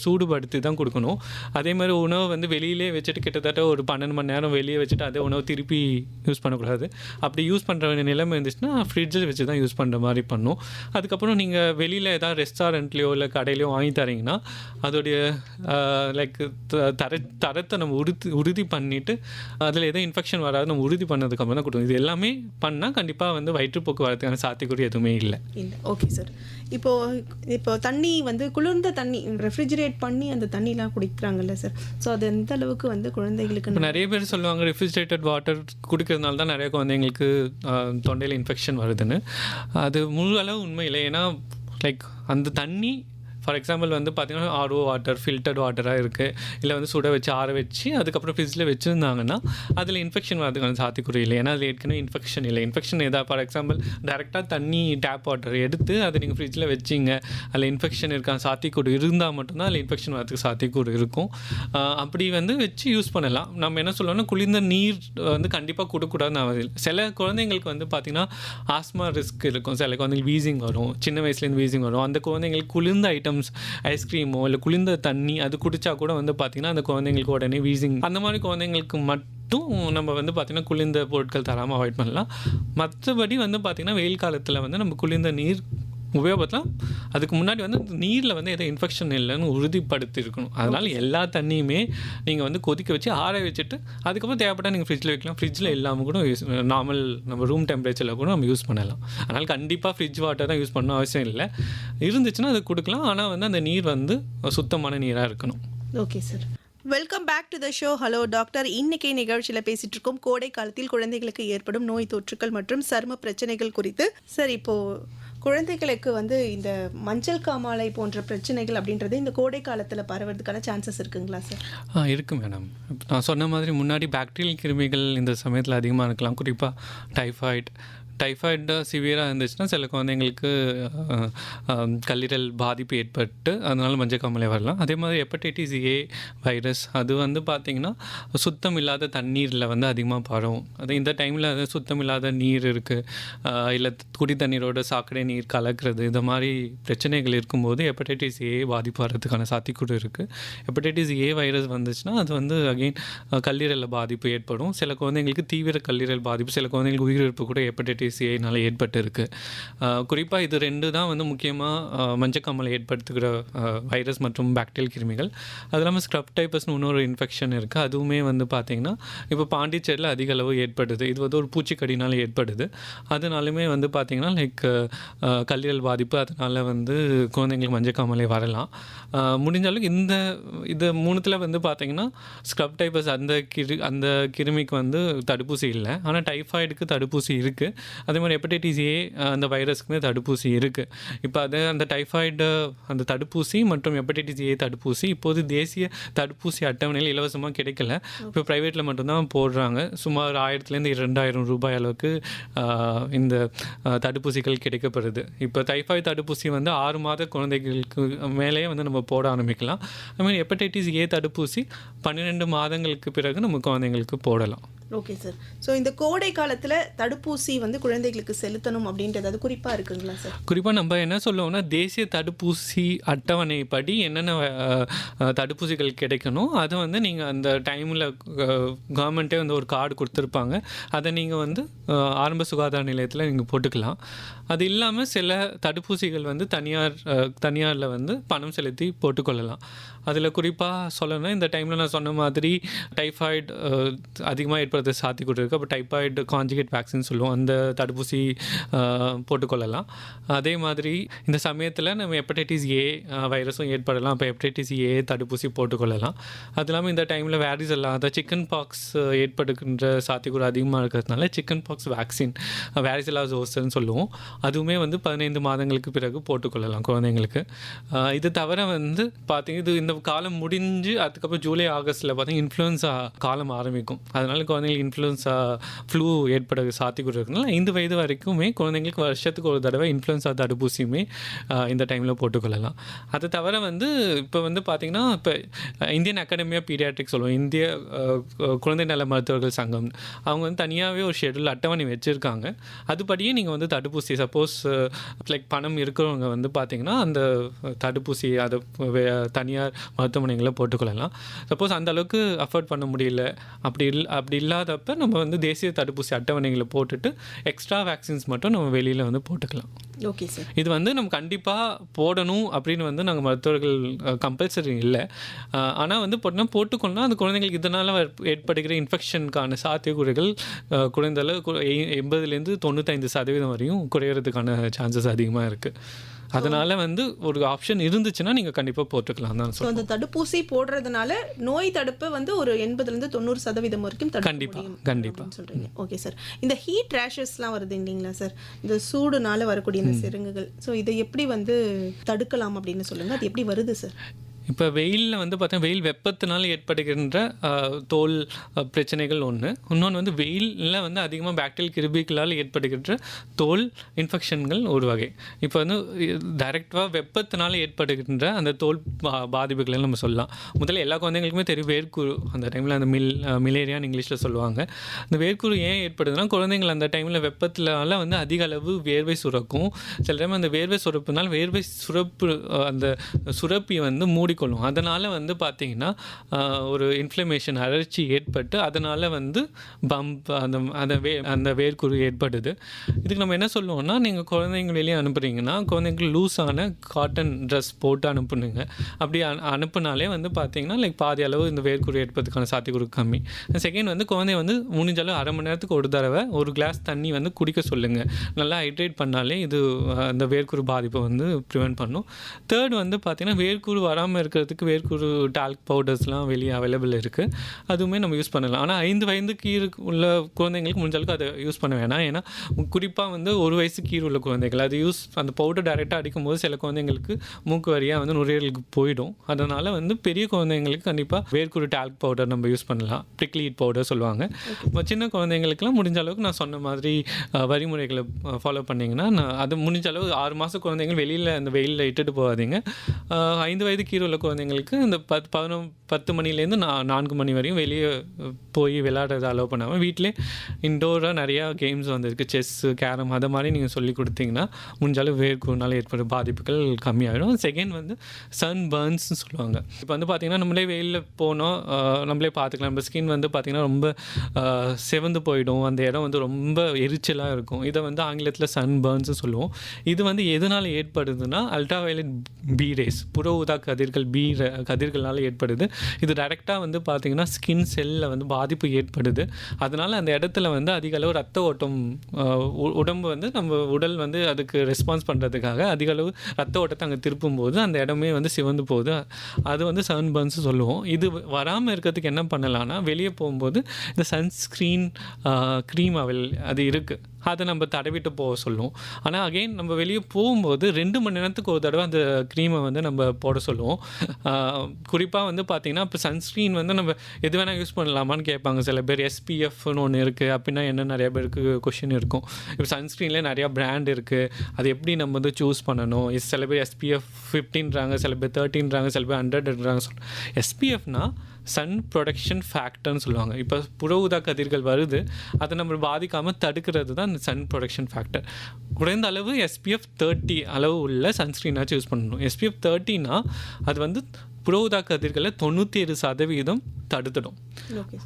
சூடுபடுத்தி தான் கொடுக்கணும். அதே மாதிரி உணவை வந்து வெளியிலே வச்சுட்டு கிட்டத்தட்ட ஒரு 12 மணி நேரம் வெளியே வச்சுட்டு அதே உணவு திருப்பி யூஸ் பண்ணக்கூடாது. அப்படி யூஸ் பண்ணுற நிலைமை இருந்துச்சுன்னா ஃப்ரிட்ஜில் வச்சு தான் யூஸ் பண்ணுற மாதிரி பண்ணணும். அதுக்கப்புறம் நீங்கள் வெளியில் ஏதாவது ரெஸ்டாரண்ட்லேயோ இல்லை கடையிலையோ வாங்கி தரீங்கன்னா அதோடைய லைக் தரத்தை நம்ம உறுதி பண்ணிவிட்டு அதில் எதுவும் இன்ஃபெக்ஷன் வராது நம்ம உறுதி பண்ணதுக்கப்புறம் தான் கொடுக்கணும். இது எல்லாமே பண்ணால் கண்டிப்பாக வந்து வயிற்றுப்போக்கு வரதுக்கான சாத்தியக்கூறு எதுவுமே இல்லை. Okay sir. இப்போ தண்ணி வந்து குளிர்ந்த தண்ணி ரெஃப்ரிஜிரேட் பண்ணி அந்த தண்ணிலாம் குடிக்கிறாங்கல்ல சார், ஸோ அது எந்த அளவுக்கு வந்து குழந்தைகளுக்கு? இப்போ நிறைய பேர் சொல்லுவாங்க ரெஃப்ரிஜிரேட்டட் வாட்டர் குடிக்கிறதுனால தான் நிறைய குழந்தைங்களுக்கு தொண்டையில் இன்ஃபெக்ஷன் வருதுன்னு. அது முழு அளவு உண்மை இல்லை. ஏன்னா லைக் அந்த தண்ணி ஃபார் எக்ஸாம்பிள் வந்து பார்த்திங்கன்னா ஆர்ஓ வாட்டர் ஃபில்டர்ட் வாட்டராக இருக்குது, இல்லை வந்து சுட வச்சு ஆற வச்சு அதுக்கப்புறம் ஃப்ரிட்ஜில் வச்சுருந்தாங்கன்னா அதில் இன்ஃபெக்ஷன் வரதுக்கான சாத்தியக்கூறு இல்லை. ஏன்னா அதில் ஏற்கனவே இன்ஃபெக்ஷன் இல்லை. இன்ஃபெக்ஷன் எதாவது ஃபார் எக்ஸாம்பிள் டேரெக்டாக தண்ணி டேப் வாட்டர் எடுத்து அதை நீங்கள் ஃப்ரிட்ஜில் வச்சிங்க, அதில் இன்ஃபெக்ஷன் இருக்கான சாத்தியக்கூறு இருந்தால் மட்டும்தான் அதில் இன்ஃபெக்ஷன் வரதுக்கு சாத்தியக்கூறு இருக்கும். அப்படி வந்து வச்சு யூஸ் பண்ணலாம். நம்ம என்ன சொல்லணும்னா குளிர்ந்த நீர் வந்து கண்டிப்பாக கொடுக்கக்கூடாதுன்னு அவசியம். சில குழந்தைங்களுக்கு வந்து பார்த்திங்கன்னா ஆஸ்மா ரிஸ்க் இருக்கும், சில குழந்தைங்களுக்கு வீசிங் வரும், சின்ன வயசுலேருந்து வீசிங் வரும். அந்த குழந்தைங்களுக்கு குளிர்ந்த ஐட்டம்ஸ் ஐஸ்கிரீமோ இல்லை குளிர்ந்த தண்ணி அது குடித்தா கூட வந்து பார்த்திங்கன்னா அந்த குழந்தைங்களுக்கு உடனே வீசிங், அந்த மாதிரி குழந்தைங்களுக்கு மட்டும் நம்ம வந்து பார்த்திங்கன்னா குளிர்ந்த பொருட்கள் தராமல் அவாய்ட் பண்ணலாம். மற்றபடி வந்து பார்த்திங்கன்னா வெயில் காலத்தில் வந்து நம்ம குளிர்ந்த நீர் உபயோகப்படுத்தலாம். அதுக்கு முன்னாடி வந்து நார்மலில் வந்து எதோ இன்ஃபெக்ஷன் இல்லைன்னு உறுதிப்படுத்தி இருக்கணும். அதனால் எல்லா தண்ணியுமே நீங்கள் வந்து கொதிக்க வச்சு ஆற வச்சுட்டு அதுக்கப்புறம் தேவைப்பட்டால் நீங்கள் ஃப்ரிட்ஜில் வைக்கலாம். ஃப்ரிட்ஜில் இல்லாமல் கூட நார்மல் நம்ம ரூம் டெம்பரேச்சரில் கூட நம்ம யூஸ் பண்ணலாம். அதனால் கண்டிப்பாக ஃப்ரிட்ஜ் வாட்டர் தான் யூஸ் பண்ணணும் அவசியம் இல்லை. இருந்துச்சுன்னா அது கொடுக்கலாம். ஆனால் வந்து அந்த நீர் வந்து சுத்தமான நீராக இருக்கணும். Okay sir. Welcome back to the show. Hello doctor. இன்னைக்கு நிகழ்ச்சியில் பேசிட்டு இருக்கோம் கோடை காலத்தில் குழந்தைகளுக்கு ஏற்படும் நோய் தொற்றுகள் மற்றும் சரும பிரச்சனைகள் குறித்து. சார், இப்போது குழந்தைகளுக்கு வந்து இந்த மஞ்சள் காமாலை போன்ற பிரச்சனைகள் அப்படின்றது இந்த கோடை காலத்தில் பரவறதுக்கான சான்சஸ் இருக்குங்களா சார்? இருக்குது மேடம். நான் சொன்ன மாதிரி முன்னாடி பாக்டீரியல் கிருமிகள் இந்த சமயத்தில் அதிகமாக இருக்கலாம். குறிப்பாக டைஃபாய்டு சிவியராக இருந்துச்சுன்னா சில குழந்தைங்களுக்கு கல்லீரல் பாதிப்பு ஏற்பட்டு அதனால் மஞ்சள் காமாலை வரலாம். அதே மாதிரி ஹெப்படைட்டிஸ் ஏ வைரஸ் அது வந்து பார்த்திங்கன்னா சுத்தம் இல்லாத தண்ணீரில் வந்து அதிகமாக பரவும். அது இந்த டைமில் அது சுத்தம் இல்லாத நீர் இருக்குது, இல்லை குடி தண்ணீரோட சாக்கடை நீர் கலக்கிறது, இந்த மாதிரி பிரச்சனைகள் இருக்கும்போது ஹெப்படைட்டிஸ் ஏ பாதிப்பு வர்றதுக்கான சாத்தியக்கூறு இருக்குது. ஹெப்படைட்டிஸ் ஏ வைரஸ் வந்துச்சுன்னா அது வந்து அகெயின் கல்லீரலில் பாதிப்பு ஏற்படும். சில குழந்தைங்களுக்கு தீவிர கல்லீரல் பாதிப்பு, சில குழந்தைங்களுக்கு உயிரிழப்பு கூட ஹெப்படைட்டிஸ் ஏனால ஏற்பட்டு இருக்குது. குறிப்பாக இது 2 தான் வந்து முக்கியமாக மஞ்சக்காமலை ஏற்படுத்துகிற வைரஸ் மற்றும் பாக்டீரியல் கிருமிகள். அது இல்லாமல் ஸ்க்ரப் டைப்பஸ்னு இன்னொரு இன்ஃபெக்ஷன் இருக்குது. அதுவுமே வந்து பார்த்திங்கன்னா இப்போ பாண்டிச்சேரியில் அதிக அளவு ஏற்படுது. இது வந்து ஒரு பூச்சிக்கடினால் ஏற்படுது. அதனாலுமே வந்து பார்த்திங்கன்னா லைக் கல்லீரல் பாதிப்பு, அதனால் வந்து குழந்தைங்களுக்கு மஞ்சக்காமலை வரலாம். முடிஞ்ச அளவுக்கு இது 3த்தில் வந்து பார்த்திங்கன்னா ஸ்க்ரப் டைப்பஸ் அந்த கிருமிக்கு வந்து தடுப்பூசி இல்லை. ஆனால் டைஃபாய்டுக்கு தடுப்பூசி இருக்குது. அதே மாதிரி ஹெப்படைட்டிஸ் ஏ அந்த வைரஸ்க்குமே தடுப்பூசி இருக்குது. இப்போ அந்த டைஃபாய்டு அந்த தடுப்பூசி மற்றும் ஹெப்படைட்டிஸ் ஏ தடுப்பூசி இப்போது தேசிய தடுப்பூசி அட்டவணையில் இலவசமாக கிடைக்கல. இப்போ ப்ரைவேட்டில் மட்டும்தான் போடுறாங்க. சுமார் 1000லேருந்து 2000 ரூபாய் அளவுக்கு இந்த தடுப்பூசிகள் கிடைக்கப்படுது. இப்போ டைஃபாய்டு தடுப்பூசி வந்து 6 மாத குழந்தைகளுக்கு மேலேயே வந்து நம்ம போட ஆரம்பிக்கலாம். அதுமாதிரி ஹெப்படைட்டிஸ் ஏ தடுப்பூசி 12 மாதங்களுக்கு பிறகு நம்ம குழந்தைங்களுக்கு போடலாம். Okay sir. ஸோ இந்த கோடை காலத்தில் தடுப்பூசி வந்து குழந்தைகளுக்கு செலுத்தணும் அப்படின்றது அது குறிப்பாக இருக்குங்களா சார்? குறிப்பாக நம்ம என்ன சொல்லுவோம்னா, தேசிய தடுப்பூசி அட்டவணைப்படி என்னென்ன தடுப்பூசிகள் கிடைக்கணும் அதை வந்து நீங்கள் அந்த டைமில் கவர்மெண்ட்டே வந்து ஒரு கார்டு கொடுத்துருப்பாங்க. அதை நீங்கள் வந்து ஆரம்ப சுகாதார நிலையத்தில் நீங்கள் போட்டுக்கலாம். அது இல்லாமல் சில தடுப்பூசிகள் வந்து தனியாரில் வந்து பணம் செலுத்தி போட்டுக்கொள்ளலாம். அதில் குறிப்பாக சொல்லணும்னா, இந்த டைமில் நான் சொன்ன மாதிரி டைஃபாய்டு அதிகமாக ஏற்படுறது சாத்தியக்கூட இருக்குது. அப்போ டைஃபாய்டு கான்ஜுகேட் வேக்சின் சொல்லுவோம், அந்த தடுப்பூசி போட்டுக்கொள்ளலாம். அதே மாதிரி இந்த சமயத்தில் நம்ம ஹெப்படைட்டிஸ் ஏ வைரஸும் ஏற்படலாம். அப்போ ஹெப்படைட்டிஸ் ஏ தடுப்பூசி போட்டுக்கொள்ளலாம். அது இல்லாமல் இந்த டைமில் வேரிஸ் இல்லாத சிக்கன் பாக்ஸ் ஏற்படுகின்ற சாத்தியக்கூட அதிகமாக இருக்கிறதுனால சிக்கன் பாக்ஸ் வேக்சின் வேரிசிலா ஜோஸ்டர்னு சொல்லுவோம், அதுவுமே வந்து 15 மாதங்களுக்கு பிறகு போட்டுக்கொள்ளலாம் குழந்தைங்களுக்கு. இது தவிர வந்து பார்த்திங்க, இது இந்த காலம் முடிஞ்சு அதுக்கப்புறம் ஜூலை ஆகஸ்ட்டில் பார்த்திங்கன்னா இன்ஃப்ளூயன்ஸா காலம் ஆரம்பிக்கும். அதனால குழந்தைங்களுக்கு இன்ஃப்ளூயன்ஸா ஃப்ளூ ஏற்பட சாத்தியக்கூட இருக்குனால 5 வயது வரைக்குமே குழந்தைங்களுக்கு வருஷத்துக்கு ஒரு தடவை இன்ஃப்ளூயன்ஸா தடுப்பூசியுமே இந்த டைமில் போட்டுக்கொள்ளலாம். அதை தவிர வந்து இப்போ வந்து பார்த்திங்கன்னா, இப்போ இந்தியன் அகாடமி ஆஃப் பீடியாட்ரிக்ஸ் சொல்லுவோம், இந்திய குழந்தை நல மருத்துவர்கள் சங்கம், அவங்க வந்து தனியாகவே ஒரு ஷெட்யூல் அட்டவணை வச்சுருக்காங்க. அதுபடியே நீங்கள் வந்து தடுப்பூசி சப்போஸ் லைக் பணம் இருக்கிறவங்க வந்து பார்த்திங்கன்னா அந்த தடுப்பூசி அதை தனியார் மருத்துவமனைகளில் போட்டுக்கொள்ளலாம். சப்போஸ் அந்த அளவுக்கு அஃபோர்ட் பண்ண முடியல, அப்படி இல்லாதப்ப நம்ம வந்து தேசிய தடுப்பூசி அட்டவணைகளை போட்டுட்டு எக்ஸ்ட்ரா வேக்சின்ஸ் மட்டும் நம்ம வெளியில் வந்து போட்டுக்கலாம். Okay sir. இது வந்து நம்ம கண்டிப்பாக போடணும் அப்படின்னு வந்து நாங்கள் மருத்துவர்கள் கம்பல்சரி இல்லை. ஆனால் வந்து போட்டுக்கொள்ளலாம். அந்த குழந்தைங்களுக்கு இதனால் ஏற்படுகிற இன்ஃபெக்ஷனுக்கான சாத்தியக்கூறுகள் குறைந்தளவு 80லேருந்து 95% வரையும் குறையிறதுக்கான சான்சஸ் அதிகமாக இருக்குது. அதனால் வந்து ஒரு ஆப்ஷன் இருந்துச்சுன்னா நீங்கள் கண்டிப்பாக போட்டுக்கலாம் தான் சொல்லுங்கள். அந்த தடுப்பூசி போடுறதுனால நோய் தடுப்பு வந்து ஒரு 80லேருந்து 90% வரைக்கும் கண்டிப்பாக சொல்கிறீங்க. Okay sir. இந்த ஹீட் ரேஷஸ்லாம் வருது இல்லைங்களா சார், இந்த சூடுனால வரக்கூடிய இந்த சிறுங்குகள், ஸோ இதை எப்படி வந்து தடுக்கலாம் அப்படின்னு சொல்லுங்கள். அது எப்படி வருது சார்? இப்போ வெயிலில் வந்து பார்த்தீங்கன்னா, வெயில் வெப்பத்தினால் ஏற்படுகின்ற தோல் பிரச்சனைகள் ஒன்று. இன்னொன்று வந்து வெயிலில் வந்து அதிகமாக பாக்டீரியல் கிருமிகளால் ஏற்படுகின்ற தோல் இன்ஃபெக்ஷன்கள் ஒரு வகை. இப்போ வந்து டைரெக்டாக வெப்பத்தினால் ஏற்படுகின்ற அந்த தோல் பாதிப்புகளை நம்ம சொல்லலாம். முதல்ல எல்லா குழந்தைங்களுக்குமே தெரியும் வேர்க்குரு. அந்த டைமில் அந்த மிலேரியான்னு இங்கிலீஷில் சொல்லுவாங்க. அந்த வேர்க்குரு ஏன் ஏற்படுதுன்னா, குழந்தைங்கள் அந்த டைமில் வெப்பத்தினால வந்து அதிக அளவு வேர்வை சுரக்கும். சில டைம் அந்த வேர்வை சுரப்புனால் வேர்வை சுரப்பு அந்த சுரப்பி வந்து மூடிக்கொள்ளும். அதனால் வந்து பார்த்திங்கன்னா ஒரு இன்ஃப்ளமேஷன் அழற்சி ஏற்பட்டு அதனால் வந்து பம்ப் அந்த வேர்க்குரு ஏற்படுது. இதுக்கு நம்ம என்ன சொல்லுவோம்னா, நீங்கள் குழந்தைங்களே அனுப்புகிறீங்கன்னா குழந்தைங்களுக்கு லூஸான காட்டன் ட்ரெஸ் போட்டு அனுப்புனுங்க. அப்படி அனுப்புனாலே வந்து பார்த்திங்கன்னா லைக் பாதி அளவு இந்த வேர்க்குரு ஏற்படுறதுக்கான சாத்தியக்கூறு கம்மி. செகண்ட் வந்து குழந்தை வந்து முடிஞ்சாலும் அரை மணி நேரத்துக்கு ஒரு தடவை ஒரு கிளாஸ் தண்ணி வந்து குடிக்க சொல்லுங்கள். நல்லா ஹைட்ரேட் பண்ணாலே இது அந்த வேர்க்குரு பாதிப்பை வந்து ப்ரிவெண்ட் பண்ணும். தேர்ட் வந்து பார்த்திங்கன்னா, வேர்க்குரு வராமல் இருக்கிறதுக்கு வேர்க்குரு டால்க் பவுடர்ஸ்லாம் வெளியே அவைலபிள் இருக்குது. அதுவுமே நம்ம யூஸ் பண்ணலாம். ஆனால் 5 வயது கீழ் உள்ள குழந்தைங்களுக்கு முடிஞ்சளவுக்கு அதை யூஸ் பண்ண வேணாம். ஏன்னா குறிப்பாக வந்து 1 வயசு கீழ் உள்ள குழந்தைகள் அது அந்த பவுடர் டைரெக்டாக அடிக்கும்போது சில குழந்தைங்களுக்கு மூக்கு வழியாக வந்து நுரையீரலுக்கு போயிடும். அதனால் வந்து பெரிய குழந்தைங்களுக்கு கண்டிப்பாக வேர்க்குரு டால்க் பவுடர் நம்ம யூஸ் பண்ணலாம். ப்ரிக்லி ஹீட் பவுடர் சொல்லுவாங்க. சின்ன குழந்தைங்களுக்குலாம் முடிஞ்ச அளவுக்கு நான் சொன்ன மாதிரி வழிமுறைகளை ஃபாலோ பண்ணிங்கன்னா, அது முடிஞ்ச அளவு 6 மாத குழந்தைங்க வெளியில் அந்த வெயிலில் இட்டுட்டு போகாதீங்க. 5 வயது கீழே உள்ள குழந்தைங்களுக்கு இந்த 10 மணிலேருந்து 4 மணி வரையும் வெளியே போய் விளையாடுறதை அலோவ் பண்ணாமல் வீட்டிலே இன்டோராக நிறையா கேம்ஸ் வந்துருக்கு, செஸ்ஸு, கேரம், அதை மாதிரி நீங்கள் சொல்லி கொடுத்தீங்கன்னா முடிஞ்சாலும் வேர்க்குருனால ஏற்படுற பாதிப்புகள் கம்மியாகிடும். செகண்ட் வந்து சன் பர்ன்ஸ்னு சொல்லுவாங்க. இப்போ வந்து பார்த்திங்கன்னா நம்மளே வெயிலில் போனோம், நம்மளே பார்த்துக்கலாம். நம்ம ஸ்கின் வந்து பார்த்திங்கன்னா ரொம்ப செவந்து போயிடும். அந்த இடம் வந்து ரொம்ப எரிச்சலாக இருக்கும். இதை வந்து ஆங்கிலத்தில் சன் பர்ன்ஸ்னு சொல்லுவோம். இது வந்து எதனால் ஏற்படுதுன்னா, அல்ட்ரா வயலட் பி ரேஸ், புற ஊதா கதிர்களால் ஏற்படுது. இது டைரெக்டாக வந்து பார்த்திங்கன்னா ஸ்கின் செல்லில் வந்து பாதிப்பு ஏற்படுது. அதனால் அந்த இடத்துல வந்து அதிக அளவு ரத்த ஓட்டம், உடம்பு வந்து நம்ம உடல் வந்து அதுக்கு ரெஸ்பான்ஸ் பண்ணுறதுக்காக அதிக அளவு ரத்த ஓட்டத்தை அங்கே திருப்பும் போது அந்த இடமே வந்து சிவந்து போகுது. அது வந்து சன் பர்ன்ஸ் சொல்லுவோம். இது வராமல் இருக்கிறதுக்கு என்ன பண்ணலான்னா, வெளியே போகும்போது இந்த சன்ஸ்க்ரீன் க்ரீம் அது இருக்குது, அதை நம்ம தடவிட்டு போக சொல்லுவோம். ஆனால் அகெயின் நம்ம வெளியே போகும்போது 2 மணி நேரத்துக்கு ஒரு தடவை அந்த க்ரீமை வந்து நம்ம போட சொல்லுவோம். குறிப்பாக வந்து பார்த்திங்கன்னா இப்போ சன்ஸ்க்ரீன் வந்து நம்ம எது வேணால் யூஸ் பண்ணலாமான்னு கேட்பாங்க சில பேர். SPFன்னு ஒன்று இருக்குது அப்படின்னா என்ன, நிறைய பேருக்கு கொஷின் இருக்கும். இப்போ சன்ஸ்க்ரீன்லேயே நிறையா பிராண்ட் இருக்குது, அது எப்படி நம்ம வந்து சூஸ் பண்ணணும். சில பேர் SPF 15ன்றாங்க, சில பேர் 13ன்றாங்க, சில பேர் 100ன்றாங்க. SPFனா சன் ப்ரொடக்ஷன் ஃபேக்டர்னு சொல்லுவாங்க. இப்போ புற ஊதா கதிர்கள் வருது, அதை நம்ம பாதிக்காமல் தடுக்கிறது தான் இந்த சன் ப்ரொடக்ஷன் ஃபேக்டர். குறைந்த அளவு SPF 30 அளவு உள்ள சன்ஸ்க்ரீனாச்சும் யூஸ் பண்ணணும். SPF 30னா அது வந்து புற ஊதா கதிர்களை 97% தடுத்துடும்.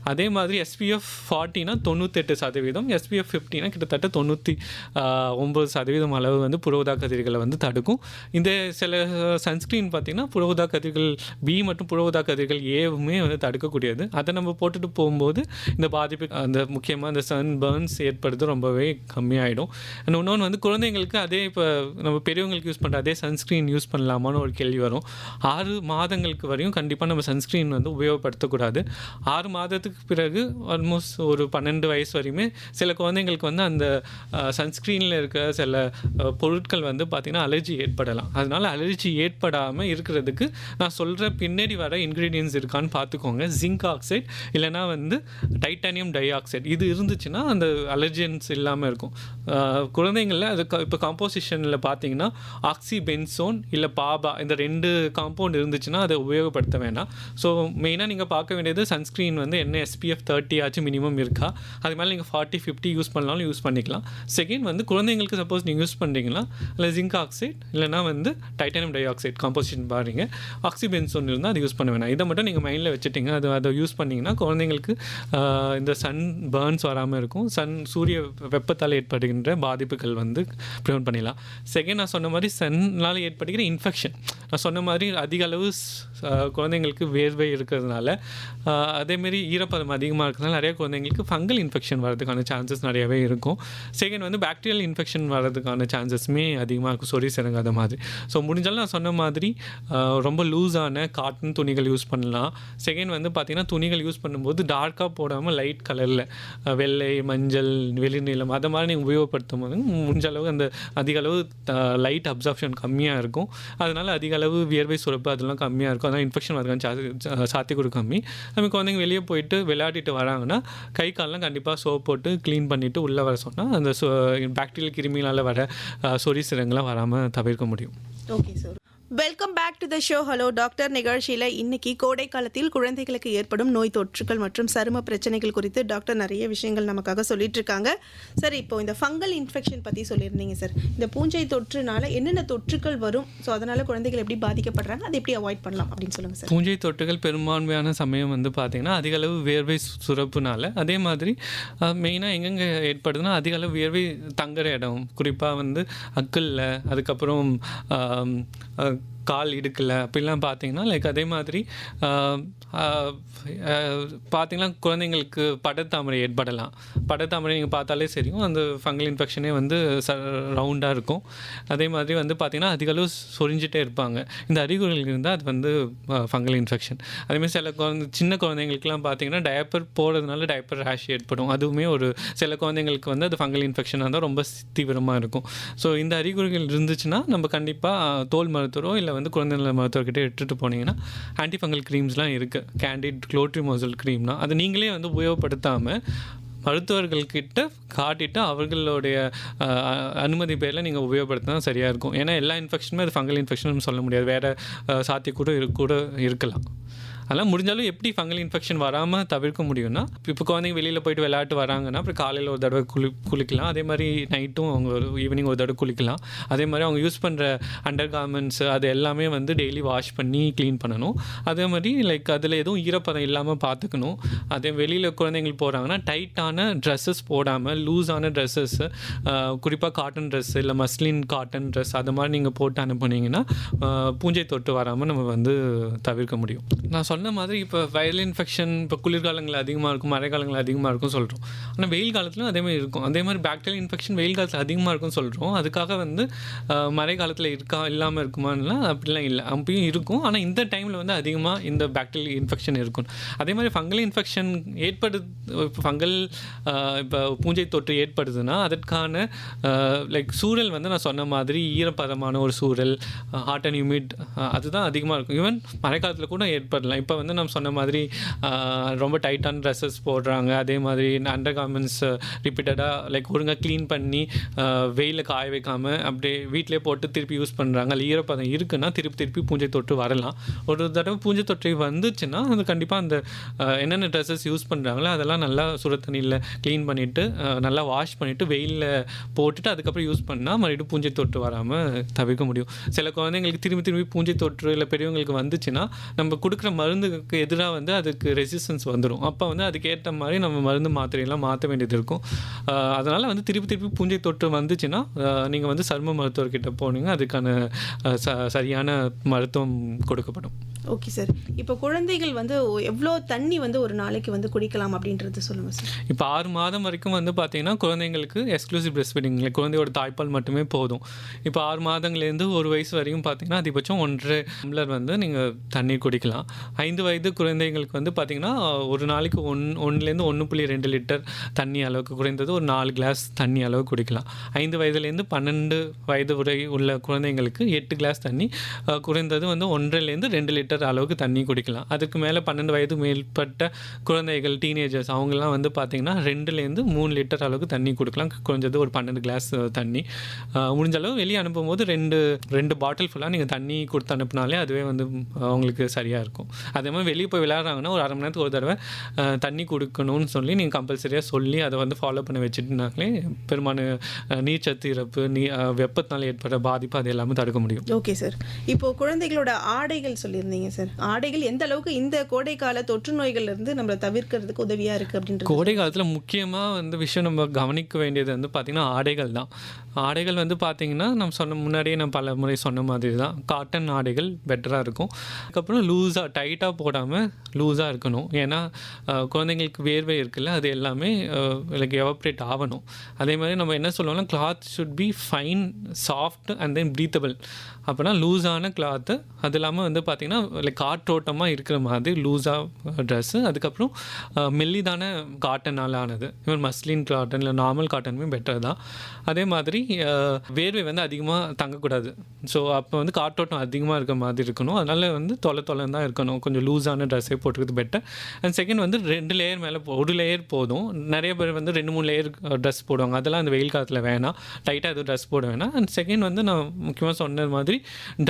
அதே மாதிரி SPF 40னா 98%, SPF 50னா கிட்டத்தட்ட 99% அளவு வந்து புற ஊதா கதிர்களை வந்து தடுக்கும். இந்த சில சன்ஸ்க்ரீன் பார்த்திங்கன்னா புற ஊதா கதிர்கள் B மற்றும் புற ஊதா கதிர்கள் Aவுமே வந்து தடுக்கக்கூடியது. அதை நம்ம போட்டுட்டு போகும்போது இந்த பாதிப்பு, அந்த முக்கியமாக இந்த சன் பர்ன்ஸ் ஏற்படுறது ரொம்பவே கம்மியாயிடும். இன்னொன்று வந்து குழந்தைங்களுக்கு அதே இப்போ நம்ம பெரியவங்களுக்கு யூஸ் பண்ணுற அதே சன்ஸ்க்ரீன் யூஸ் பண்ணலாமான்னு ஒரு கேள்வி வரும். 6 மாதங்களுக்கு வரையும் கண்டிப்பாக நம்ம சன்ஸ்க்ரீன் வந்து உபயோகப்படுத்தக்கூடாது. 6 மாதத்துக்கு பிறகு ஆல்மோஸ்ட் ஒரு 12 வயசு வரையுமே சில குழந்தைங்களுக்கு வந்து அந்த சன்ஸ்க்ரீனில் இருக்க சில பொருட்கள் வந்து பார்த்திங்கன்னா அலர்ஜி ஏற்படலாம். அதனால் அலர்ஜி ஏற்படாமல் இருக்கிறதுக்கு நான் சொல்கிற பின்னாடி வர இன்க்ரீடியன்ஸ் இருக்கான்னு பார்த்துக்கோங்க. ஜிங்க் ஆக்சைடு இல்லைனா வந்து டைட்டானியம் டை ஆக்சைடு, இது இருந்துச்சுன்னா அந்த அலர்ஜன்ஸ் இல்லாமல் இருக்கும். குழந்தைங்களில் அது இப்போ காம்போசிஷனில் பார்த்தீங்கன்னா ஆக்சிபென்சோன் இல்லை பாபா, இந்த 2 காம்பவுண்ட் இருந்துச்சுன்னா அதை உபயோகப்படுத்த வேண்டாம். ஸோ மெயினாக நீங்கள் பார்க்க வேண்டியது சன்ஸ்க்ரீன் வந்து என்ன SPF 30 ஆச்சு மினிமம் இருக்கா. அது மேலே நீங்கள் 40-50 யூஸ் பண்ணாலும் யூஸ் பண்ணிக்கலாம். செகண்ட் வந்து குழந்தைங்களுக்கு சப்போஸ் நீங்கள் யூஸ் பண்ணுறீங்களா இல்லை ஜிங்க் ஆக்சைடு இல்லைனா வந்து டைட்டானியம் டை ஆக்சைடு காம்போசிஷன் பாருங்க, ஆக்சிபென்சோன் இருந்தால் அது யூஸ் பண்ண வேணாம். இதை மட்டும் நீங்கள் மைண்டில் வச்சுட்டிங்க, அதை யூஸ் பண்ணிங்கன்னா குழந்தைங்களுக்கு இந்த சன் பர்ன்ஸ் வராமல் இருக்கும். சூரிய வெப்பத்தால் ஏற்படுகின்ற பாதிப்புகள் வந்து ப்ரிவென்ட் பண்ணிடலாம். செகண்ட் நான் சொன்ன மாதிரி சன்னால் ஏற்படுகிற இன்ஃபெக்ஷன், நான் சொன்ன மாதிரி அதிக அளவு குழந்தைங்களுக்கு வேர்வை இருக்கிறதுனால, அதேமாரி ஈரப்பதம் அதிகமாக இருக்கிறதுனால நிறைய குழந்தைங்களுக்கு ஃபங்கல் இன்ஃபெக்ஷன் வரதுக்கான சான்சஸ் நிறையவே இருக்கும். செகண்ட் வந்து பாக்டீரியல் இன்ஃபெக்ஷன் வரதுக்கான சான்சஸுமே அதிகமாக இருக்கும், சொறி சிறங்காத மாதிரி. ஸோ முடிஞ்சாலும் நான் சொன்ன மாதிரி ரொம்ப லூஸான காட்டன் துணிகள் யூஸ் பண்ணலாம். செகண்ட் வந்து பார்த்திங்கன்னா துணிகள் யூஸ் பண்ணும்போது டார்க்காக போடாமல் லைட் கலரில் வெள்ளை, மஞ்சள், வெளிநீளம் அதை மாதிரி நீங்கள் உபயோகப்படுத்தும் போது முடிஞ்ச அளவு அந்த அதிக அளவு லைட் அப்சார்ப்ஷன் கம்மியாக இருக்கும். அதனால் அதிக அளவு வியர்வை சுரப்பு அதெல்லாம் கம்மியாக இருக்கும். அதனால் இன்ஃபெக்ஷன் வரதுக்கான சாத்தியக்கூறு கம்மி. நம்ம குழந்தைங்க வெளியே போயிட்டு விளையாடிட்டு வராங்கன்னா கை காலெலாம் கண்டிப்பாக சோப் போட்டு க்ளீன் பண்ணிவிட்டு உள்ளே வர சொன்னால் அந்த பாக்டீரியல் கிருமியால் வர சொறி சிறங்கெலாம் வராமல் தவிர்க்க முடியும். Okay sir, welcome back to the show. Hello doctor நிகழ்ச்சியில் இன்னைக்கு கோடை காலத்தில் குழந்தைகளுக்கு ஏற்படும் நோய் தொற்றுகள் மற்றும் சரும பிரச்சனைகள் குறித்து டாக்டர் நிறைய விஷயங்கள் நமக்காக சொல்லிட்டு இருக்காங்க. சார், இப்போ இந்த ஃபங்கல் இன்ஃபெக்ஷன் பற்றி சொல்லியிருந்தீங்க சார். இந்த பூஞ்சை தொற்றுனால என்னென்ன தொற்றுகள் வரும், ஸோ அதனால் குழந்தைகள் எப்படி பாதிக்கப்படுறாங்க, அதை எப்படி அவாய்ட் பண்ணலாம் அப்படின்னு சொல்லுங்கள் சார். பூஞ்சை தொற்றுகள் பெரும்பான்மையான சமயம் வந்து பார்த்திங்கன்னா அதிக அளவு வியர்வை சுரப்புனால, அதே மாதிரி மெயினாக எங்கெங்கே ஏற்படுதுன்னா அதிக அளவு வியர்வை தங்குற இடம், குறிப்பாக வந்து அக்கல்ல, அதுக்கப்புறம் கால் இடுக்கல அப்படிலாம் பார்த்தீங்கன்னா அதே மாதிரி பார்த்திங்கன்னா குழந்தைங்களுக்கு படத்தாமரை ஏற்படலாம். படத்தாமரை நீங்கள் பார்த்தாலே சரியும், அந்த ஃபங்கல் இன்ஃபெக்ஷனே வந்து ரவுண்டாக இருக்கும். அதே மாதிரி வந்து பார்த்திங்கன்னா அதிக அளவு சொரிஞ்சிட்டே இருப்பாங்க. இந்த அறிகுறிகள் இருந்தால் அது வந்து ஃபங்கல் இன்ஃபெக்ஷன். அதேமாதிரி சில சின்ன குழந்தைங்களுக்குலாம் பார்த்திங்கன்னா டயப்பர் போடுறதுனால டயப்பர் ரேஷ் ஏற்படும். அதுவுமே ஒரு சில குழந்தைங்களுக்கு வந்து அது ஃபங்கல் இன்ஃபெக்ஷனாக இருந்தால் ரொம்ப தீவிரமாக இருக்கும். ஸோ இந்த அறிகுறிகள் இருந்துச்சுன்னா நம்ம கண்டிப்பாக தோல் மருத்துவரோ இல்லை வந்து குழந்தைகள் மருத்துவர்கிட்ட எடுத்துகிட்டு போனீங்கன்னா ஆன்டிஃபங்கல் க்ரீம்ஸ்லாம் இருக்குது. கேண்டிட், குளோட்ரிமோசல் க்ரீம்னா அது நீங்களே வந்து உபயோகப்படுத்தாமல் மருத்துவர்கள்கிட்ட காட்டிட்டு அவர்களுடைய அனுமதி பேரில் நீங்கள் உபயோகப்படுத்தினா சரியாக இருக்கும். ஏன்னா எல்லா இன்ஃபெக்ஷனுமே அது ஃபங்கல் இன்ஃபெக்ஷன் சொல்ல முடியாது, வேறு சாத்தியக்கூட இருக்கலாம். அதெல்லாம் முடிஞ்சாலும் எப்படி ஃபங்கல் இன்ஃபெக்ஷன் வராமல் தவிர்க்க முடியும்னா, இப்போ குழந்தைங்க வெளியில் போயிட்டு விளையாட்டு வராங்கன்னா அப்புறம் காலையில் ஒரு தடவை குளிக்கலாம். அதே மாதிரி நைட்டும் அவங்க ஈவினிங் ஒரு தடவை குளிக்கலாம். அதே மாதிரி அவங்க யூஸ் பண்ணுற அண்டர் கார்மெண்ட்ஸு அது எல்லாமே வந்து டெய்லி வாஷ் பண்ணி க்ளீன் பண்ணணும். அதே மாதிரி அதில் எதுவும் ஈரப்பதம் இல்லாமல் பார்த்துக்கணும். அதே வெளியில் குழந்தைங்களுக்கு போகிறாங்கன்னா டைட்டான ட்ரெஸ்ஸஸ் போடாமல் லூஸான ட்ரெஸ்ஸஸ்ஸு, குறிப்பாக காட்டன் ட்ரெஸ் இல்லை மஸ்லின் காட்டன் ட்ரெஸ் அது மாதிரி நீங்கள் போட்டு அனுப்புனீங்கன்னா பூஞ்சை தொட்டு வராமல் நம்ம வந்து தவிர்க்க முடியும். நான் சொன்ன சொன்ன மாதிரி இப்போ வைரல் இன்ஃபெக்ஷன் இப்போ குளிர்காலங்களில் அதிகமாக இருக்கும், மழை காலங்களில் அதிகமாக இருக்கும் சொல்கிறோம். ஆனால் வெயில் காலத்துலையும் அதே மாதிரி இருக்கும். அதே மாதிரி பாக்டீரியல் இன்ஃபெக்ஷன் வெயில் காலத்தில் அதிகமாக இருக்கும்னு சொல்கிறோம். அதுக்காக வந்து மழை காலத்தில் இருக்கா இல்லாமல் இருக்குமான்லாம் அப்படிலாம் இல்லை, அப்பயும் இருக்கும். ஆனால் இந்த டைமில் வந்து அதிகமாக இந்த பாக்டீரியல் இன்ஃபெக்ஷன் இருக்கும். அதே மாதிரி ஃபங்கல் இன்ஃபெக்ஷன் இப்போ ஃபங்கல் இப்போ பூஞ்சை தொற்று ஏற்படுதுன்னா அதற்கான லைக் சூழல் வந்து நான் சொன்ன மாதிரி ஈரப்பதமான ஒரு சூழல், ஹாட் அண்ட் ஹியூமிட், அதுதான் அதிகமாக இருக்கும். ஈவன் மழைக்காலத்தில் கூட ஏற்படலாம். இப்போ வந்து நம்ம சொன்ன மாதிரி ரொம்ப டைட்டான ட்ரெஸ்ஸஸ் போடுறாங்க, அதே மாதிரி அண்டர் கார்மெண்ட்ஸ் ரிப்பீட்டடாக லைக் ஒழுங்காக க்ளீன் பண்ணி வெயிலில் காய வைக்காமல் அப்படியே வீட்டிலே போட்டு திருப்பி யூஸ் பண்ணுறாங்க. அது ஈரப்பதம் இருக்குன்னா திருப்பி பூஞ்சை தொற்று வரலாம். ஒரு தடவை பூஞ்சை தொற்று வந்துச்சுன்னா அது கண்டிப்பாக அந்த என்னென்ன ட்ரெஸ்ஸஸ் யூஸ் பண்ணுறாங்களோ அதெல்லாம் நல்லா சுடு தண்ணியில் க்ளீன் பண்ணிவிட்டு நல்லா வாஷ் பண்ணிவிட்டு வெயிலில் போட்டுட்டு அதுக்கப்புறம் யூஸ் பண்ணால் மறுபடியும் பூஞ்சை தொற்று வராமல் தவிர்க்க முடியும். சில குழந்தைங்களுக்கு திரும்பி பூஞ்சை தொற்று இல்லை பெரியவங்களுக்கு வந்துச்சுன்னா நம்ம கொடுக்குற மருந்துக்கு எதிராக வந்து அதுக்கு ரெசிஸ்டன்ஸ் வந்துடும். அப்போ வந்து அதுக்கேற்ற மாதிரி நம்ம மருந்து மாத்திரையெல்லாம் மாற்ற வேண்டியது இருக்கும். அதனால் வந்து திருப்பி பூஞ்சை தொற்று வந்துச்சுன்னா நீங்கள் வந்து சரும மருத்துவர்கிட்ட போனீங்க, அதுக்கான சரியான மருத்துவம் கொடுக்கப்படும். Okay sir. இப்போ குழந்தைகள் வந்து எவ்வளோ தண்ணி வந்து ஒரு நாளைக்கு வந்து குடிக்கலாம் அப்படின்றது சொல்லுங்கள் சார். இப்போ 6 மாதம் வரைக்கும் வந்து பார்த்தீங்கன்னா குழந்தைங்களுக்கு எக்ஸ்க்ளூசிவ் பிரெஸ்ட் ஃபீடிங், குழந்தையோட தாய்ப்பால் மட்டுமே போதும். இப்போ 6 மாதங்கள்லேருந்து 1 வயசு வரைக்கும் பார்த்தீங்கன்னா அதிகபட்சம் 1.5 டம்ளர் வந்து நீங்கள் தண்ணீர் குடிக்கலாம். 5 வயது குழந்தைங்களுக்கு வந்து பார்த்தீங்கன்னா ஒரு நாளைக்கு 1லேருந்து 1.2 லிட்டர் தண்ணி அளவுக்கு, குறைந்தது ஒரு 4 கிளாஸ் தண்ணி அளவு குடிக்கலாம். 5 வயதுலேருந்து 12 வயது வரை உள்ள குழந்தைங்களுக்கு 8 கிளாஸ் தண்ணி, குறைந்தது வந்து 1.5லேருந்து 2 லிட்டர் அளவுக்கு தண்ணி குடிக்கலாம். அதுக்கு மேலே 12 வயது மேற்பட்ட குழந்தைகள், டீனேஜர்ஸ், அவங்கெல்லாம் வந்து பார்த்திங்கன்னா 2லேருந்து 3 லிட்டர் அளவுக்கு தண்ணி கொடுக்கலாம். குறைஞ்சது ஒரு 12 கிளாஸ் தண்ணி. முடிஞ்ச அளவு வெளியே அனுப்பும்போது 2 பாட்டில் ஃபுல்லாக நீங்கள் தண்ணி கொடுத்து அனுப்புனாலே அதுவே வந்து அவங்களுக்கு சரியாக இருக்கும். அதே மாதிரி வெளியே போய் விளையாடுறாங்கன்னா ஒரு 1/2 மணி நேரத்துக்கு ஒரு தடவை தண்ணி கொடுக்கணும்னு சொல்லி நீங்கள் கம்பல்சரியாக சொல்லி அதை வந்து ஃபாலோ பண்ணி வச்சுட்டுனாலே பெரும்பாலான நீர்ச்சத்து இறப்பு, வெப்பத்தினால் ஏற்படுற பாதிப்பு அது எல்லாமே தடுக்க முடியும். Okay sir. இப்போது குழந்தைகளோட ஆடைகள் சொல்லியிருந்தீங்க சார். ஆடைகள் எந்த அளவுக்கு இந்த கோடைக்கால தொற்று நோய்கள்லேருந்து நம்மளை தவிர்க்கிறதுக்கு உதவியாக இருக்குது அப்படின்றது? கோடை காலத்தில் முக்கியமாக வந்து விஷயம் நம்ம கவனிக்க வேண்டியது வந்து பார்த்திங்கன்னா ஆடைகள் தான். ஆடைகள் வந்து பார்த்திங்கன்னா நம்ம முன்னாடியே நான் பல முறை சொன்ன மாதிரி தான் காட்டன் ஆடைகள் பெட்டராக இருக்கும். அதுக்கப்புறம் லூஸாக டைட்டாக போடாமல் லூஸாக இருக்கணும். ஏன்னா குழந்தைங்களுக்கு வேர்வை இருக்குல்ல, அது எல்லாமே லைக் எவாப்ரேட் ஆகணும். அதே மாதிரி நம்ம என்ன சொல்லுவோம்னா cloth should be fine, soft and then breathable. அப்போனா லூஸான கிளாத்து, அது இல்லாமல் வந்து பார்த்திங்கன்னா லைக் காற்றோட்டமாக இருக்கிற மாதிரி லூஸாக ட்ரெஸ்ஸு. அதுக்கப்புறம் மெல்லிதான காட்டனால் ஆனது, இவன் மஸ்லின் காட்டன் இல்லை நார்மல் காட்டனுமே பெட்டர் தான். அதே மாதிரி வேர்வை வந்து அதிகமாக தங்கக்கூடாது. ஸோ அப்போ வந்து காற்றோட்டம் அதிகமாக இருக்க மாதிரி இருக்கணும். அதனால் வந்து தொலை தான் இருக்கணும். கொஞ்சம் லூஸான ட்ரெஸ்ஸே போட்டுக்கிறது பெட்டர். அண்ட் செகண்ட் வந்து 2 லேயர் மேலே ஒரு லேயர் போதும். நிறைய பேர் வந்து 2-3 லேயர் ட்ரெஸ் போடுவாங்க. அதெல்லாம் அந்த வெயில் காலத்தில் வேணாம், டைட்டாக எதுவும் ட்ரெஸ் போட வேணாம். அண்ட் செகண்ட் வந்து நான் முக்கியமாக சொன்ன மாதிரி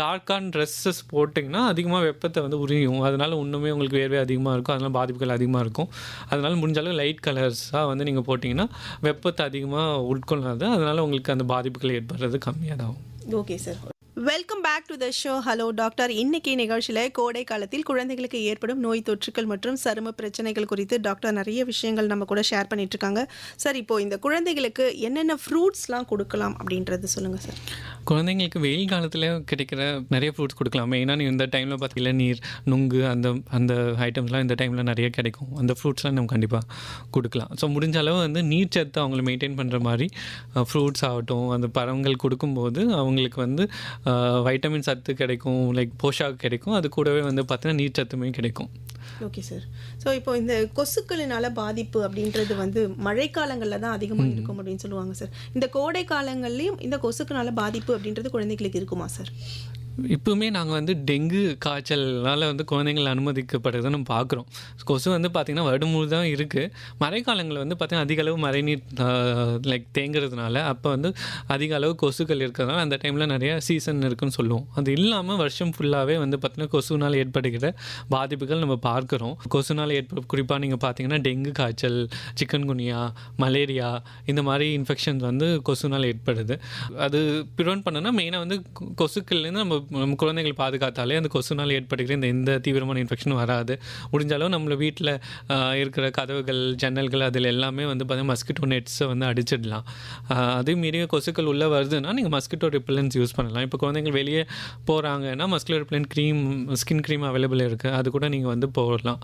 டார்க்கான ட்ரெஸ்ஸஸ் போட்டிங்கன்னா அதிகமாக வெப்பத்தை வந்து உரியும். அதனால் இன்னுமே உங்களுக்கு வேர்வை அதிகமாக இருக்கும், அதனால் பாதிப்புகள் அதிகமாக இருக்கும். அதனால் முடிஞ்சாலும் லைட் கலர்ஸாக வந்து நீங்கள் போட்டிங்கன்னா வெப்பத்தை அதிகமாக உட்கொள்ளாது. அதனால் உங்களுக்கு அந்த பாதிப்புகள் ஏற்படுறது கம்மியாக தான் ஆகும். Okay sir. Welcome back to the show. Hello doctor. இன்னைக்கு நிகழ்ச்சியில் கோடை காலத்தில் குழந்தைகளுக்கு ஏற்படும் நோய் தொற்றுகள் மற்றும் சரும பிரச்சனைகள் குறித்து டாக்டர் நிறைய விஷயங்கள் நம்ம கூட ஷேர் பண்ணிட்டு இருக்காங்க. சார், இப்போ இந்த குழந்தைகளுக்கு என்னென்ன ஃப்ரூட்ஸ்லாம் கொடுக்கலாம் அப்படின்றது சொல்லுங்கள் சார். குழந்தைங்களுக்கு வெயில் காலத்தில் கிடைக்கிற நிறைய ஃப்ரூட்ஸ் கொடுக்கலாம். மெயினாக இந்த டைமில் பார்த்து இளநீர், நுங்கு, அந்த ஐட்டம்ஸ்லாம் இந்த டைமில் நிறைய கிடைக்கும். அந்த ஃப்ரூட்ஸ்லாம் நம்ம கண்டிப்பாக கொடுக்கலாம். ஸோ முடிஞ்ச அளவு வந்து நீர்ச்சத்தை அவங்களை மெயின்டைன் பண்ணுற மாதிரி ஃப்ரூட்ஸ் ஆகட்டும், அந்த பழங்கள் கொடுக்கும்போது அவங்களுக்கு வந்து வைட்டமின் சத்து கிடைக்கும், லைக் போஷாக் கிடைக்கும். அது கூடவே வந்து பார்த்தீங்கன்னா நீர்ச்சத்துமே கிடைக்கும். Okay sir. ஸோ இப்போ இந்த கொசுக்களினால பாதிப்பு அப்படின்றது வந்து மழைக்காலங்களில் தான் அதிகமாக இருக்கும் அப்படின்னு சொல்லுவாங்க சார். இந்த கோடை காலங்கள்லேயும் இந்த கொசுக்குனால பாதிப்பு அப்படின்றது குழந்தைகளுக்கு இருக்குமா சார்? இப்போவுமே நாங்கள் வந்து டெங்கு காய்ச்சல்னால் வந்து குழந்தைங்கள் அனுமதிக்கப்படுறதை நம்ம பார்க்குறோம். கொசு வந்து பார்த்திங்கன்னா வருடம் முழு தான் இருக்குது. மழைக்காலங்களில் வந்து பார்த்திங்கன்னா அதிக அளவு மழைநீர் லைக் தேங்குறதுனால அப்போ வந்து அதிக அளவு கொசுக்கள் இருக்கிறதுனால அந்த டைமில் நிறைய சீசன் இருக்குதுன்னு சொல்லுவோம். அது இல்லாமல் வருஷம் ஃபுல்லாகவே வந்து பார்த்திங்கன்னா கொசுனால் ஏற்படுகிற பாதிப்புகள் நம்ம பார்க்குறோம். கொசுனால் குறிப்பாக நீங்கள் பார்த்திங்கன்னா டெங்கு காய்ச்சல், சிக்கன்குனியா, மலேரியா, இந்த மாதிரி இன்ஃபெக்ஷன்ஸ் வந்து கொசுனால் ஏற்படுது. அது ப்ரிவென்ட் பண்ணணும்னா மெயினாக வந்து கொசுக்கள்லேருந்து நம்ம நம்ம குழந்தைகள் பாதுகாத்தாலே அந்த கொசுனால் ஏற்படுகிற எந்த தீவிரமான இன்ஃபெக்ஷனும் வராது. முடிஞ்சாலும் நம்மள வீட்டில் இருக்கிற கதவுகள், ஜன்னல்கள் அதில் எல்லாமே வந்து பார்த்தீங்கன்னா மஸ்கிட்டோ நெட்ஸை வந்து அடிச்சிடலாம். அதே மீறி கொசுக்கள் உள்ளே வருதுன்னா நீங்கள் மஸ்கிட்டோ ரிப்பலன்ஸ் யூஸ் பண்ணலாம். இப்போ குழந்தைங்கள் வெளியே போகிறாங்கன்னா மஸ்கிட்டோ ரிப்பலன்ட் ஸ்கின் க்ரீம் அவைலபிள் இருக்குது, அது கூட நீங்கள் வந்து போடலாம்.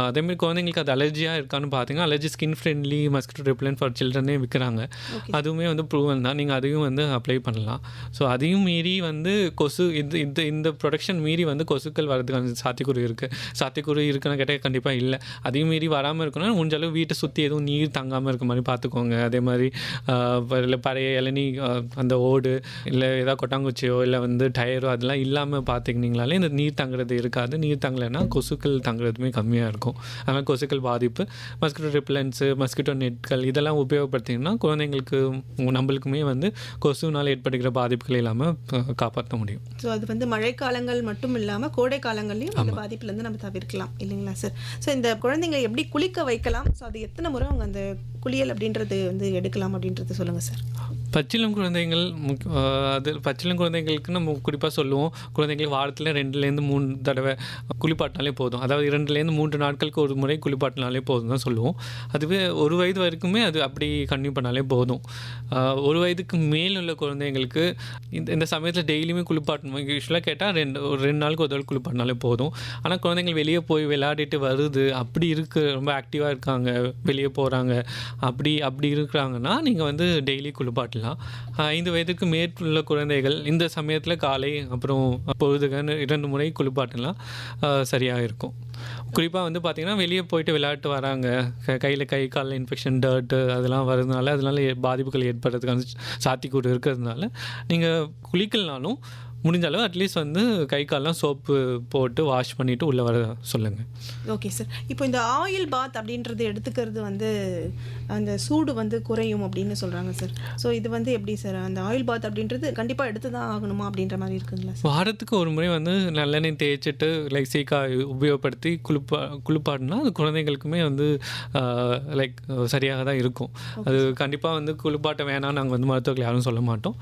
அதேமாதிரி குழந்தைங்களுக்கு அது அலர்ஜியாக இருக்கான்னு பார்த்தீங்கன்னா allergy skin friendly mosquito repellent for சில்ட்ரனே விற்கிறாங்க. அதுவுமே வந்து ப்ரூவன் தான், நீங்கள் அதையும் வந்து அப்ளை பண்ணலாம். ஸோ அதையும் மீறி வந்து கொசு இந்த ப்ரொடக்ஷன் மீறி வந்து கொசுக்கள் வரதுக்கான சாத்தியக்கூறு இருக்குன்னு கேட்டால் கண்டிப்பாக இல்லை. அதையும் மீறி வராமல் இருக்கணும்னா முடிஞ்சளவு வீட்டை சுற்றி எதுவும் நீர் தங்காமல் இருக்க மாதிரி பார்த்துக்கோங்க. அதே மாதிரி இல்லை பழைய இளநீ அந்த ஓடு இல்லை ஏதாவது கொட்டாங்குச்சியோ இல்லை வந்து டயரோ அதெல்லாம் இல்லாமல் பார்த்துக்கினீங்களாலே இந்த நீர் தங்குறது இருக்காது. நீர் தங்கலைன்னா கொசுக்கள் தங்குறதுமே கம்மியாக இருக்கும். அதனால் கொசுக்கள் பாதிப்பு, மஸ்கிட்டோ ரிப்பலன்ஸு, மஸ்கிட்டோ நெட்கள் இதெல்லாம் உபயோகப்படுத்திங்கன்னா குழந்தைங்களுக்கு நம்மளுக்குமே வந்து கொசுனால் ஏற்படுகிற பாதிப்புகள் இல்லாமல் காப்பாற்ற முடியும். ஸோ அது வந்து மழைக்காலங்கள் மட்டும் இல்லாமல் கோடை காலங்கள்லையும் அந்த பாதிப்புலேருந்து நம்ம தவிர்க்கலாம் இல்லைங்களா சார்? ஸோ இந்த குழந்தைங்க எப்படி குளிக்க வைக்கலாம், ஸோ அது எத்தனை முறை அவங்க அந்த குளியல் அப்படின்றது வந்து எடுக்கலாம் அப்படின்றது சொல்லுங்கள் சார். பச்சிளம் குழந்தைகள் பச்சிளம் குழந்தைங்களுக்கு நம்ம குறிப்பாக சொல்லுவோம், குழந்தைங்களுக்கு வாரத்தில் 2-3 தடவை குளிப்பாட்டினாலே போதும். அதாவது 2-3 நாட்களுக்கு ஒரு முறை குளிப்பாட்டினாலே போதும் தான் சொல்லுவோம். அதுவே 1 வயது வரைக்குமே அது அப்படி கன்டினியூ பண்ணாலே போதும். 1 வயதுக்கு மேல் உள்ள குழந்தைங்களுக்கு இந்த சமயத்தில் டெய்லியுமே குளிப்பாட்டணும். யூஸ்வலாக கேட்டால் 2 நாளுக்கு ஒரு தடவை குளிப்பாட்டினாலே போதும். ஆனால் குழந்தைங்கள் வெளியே போய் விளையாடிட்டு வருது, அப்படி ரொம்ப ஆக்டிவாக இருக்காங்க, வெளியே போகிறாங்க, அப்படி இருக்கிறாங்கன்னா நீங்கள் வந்து டெய்லி குளிப்பாட்டலாம். 5 வயதுக்கு மேற்புள்ள குழந்தைகள் இந்த சமயத்தில் காலை அப்புறம் பொழுதுகன்னு 2 முறை குளிப்பாட்டலாம், சரியாக இருக்கும். குறிப்பாக வந்து பார்த்திங்கன்னா வெளியே போயிட்டு விளையாட்டு வராங்க, கையில் கை காலில் இன்ஃபெக்ஷன், டர்ட்டு அதெல்லாம் வரதுனால அதனால பாதிப்புகள் ஏற்படுறதுக்கான சாத்தியக்கூறு இருக்கிறதுனால நீங்கள் குளிக்கலனாலும் முடிஞ்ச அளவு அட்லீஸ்ட் வந்து கை காலெலாம் சோப்பு போட்டு வாஷ் பண்ணிவிட்டு உள்ளே வர சொல்லுங்கள். Okay sir. இப்போ இந்த ஆயில் பாத் அப்படின்றது எடுத்துக்கிறது வந்து அந்த சூடு வந்து குறையும் அப்படின்னு சொல்கிறாங்க சார். ஸோ இது வந்து எப்படி சார், அந்த ஆயில் பாத் அப்படின்றது கண்டிப்பாக எடுத்து தான் ஆகணுமா அப்படின்ற மாதிரி இருக்குங்களா சார்? வாரத்துக்கு ஒரு முறை வந்து நல்லெண்ணெய் தேய்ச்சிட்டு சீக்கா உபயோகப்படுத்தி குளிப்பாடினா அது குழந்தைங்களுக்குமே வந்து சரியாக தான் இருக்கும். அது கண்டிப்பாக வந்து குளிப்பாட்ட வேணாம் நாங்கள் வந்து மருத்துவர்கள் யாரும் சொல்ல மாட்டோம்.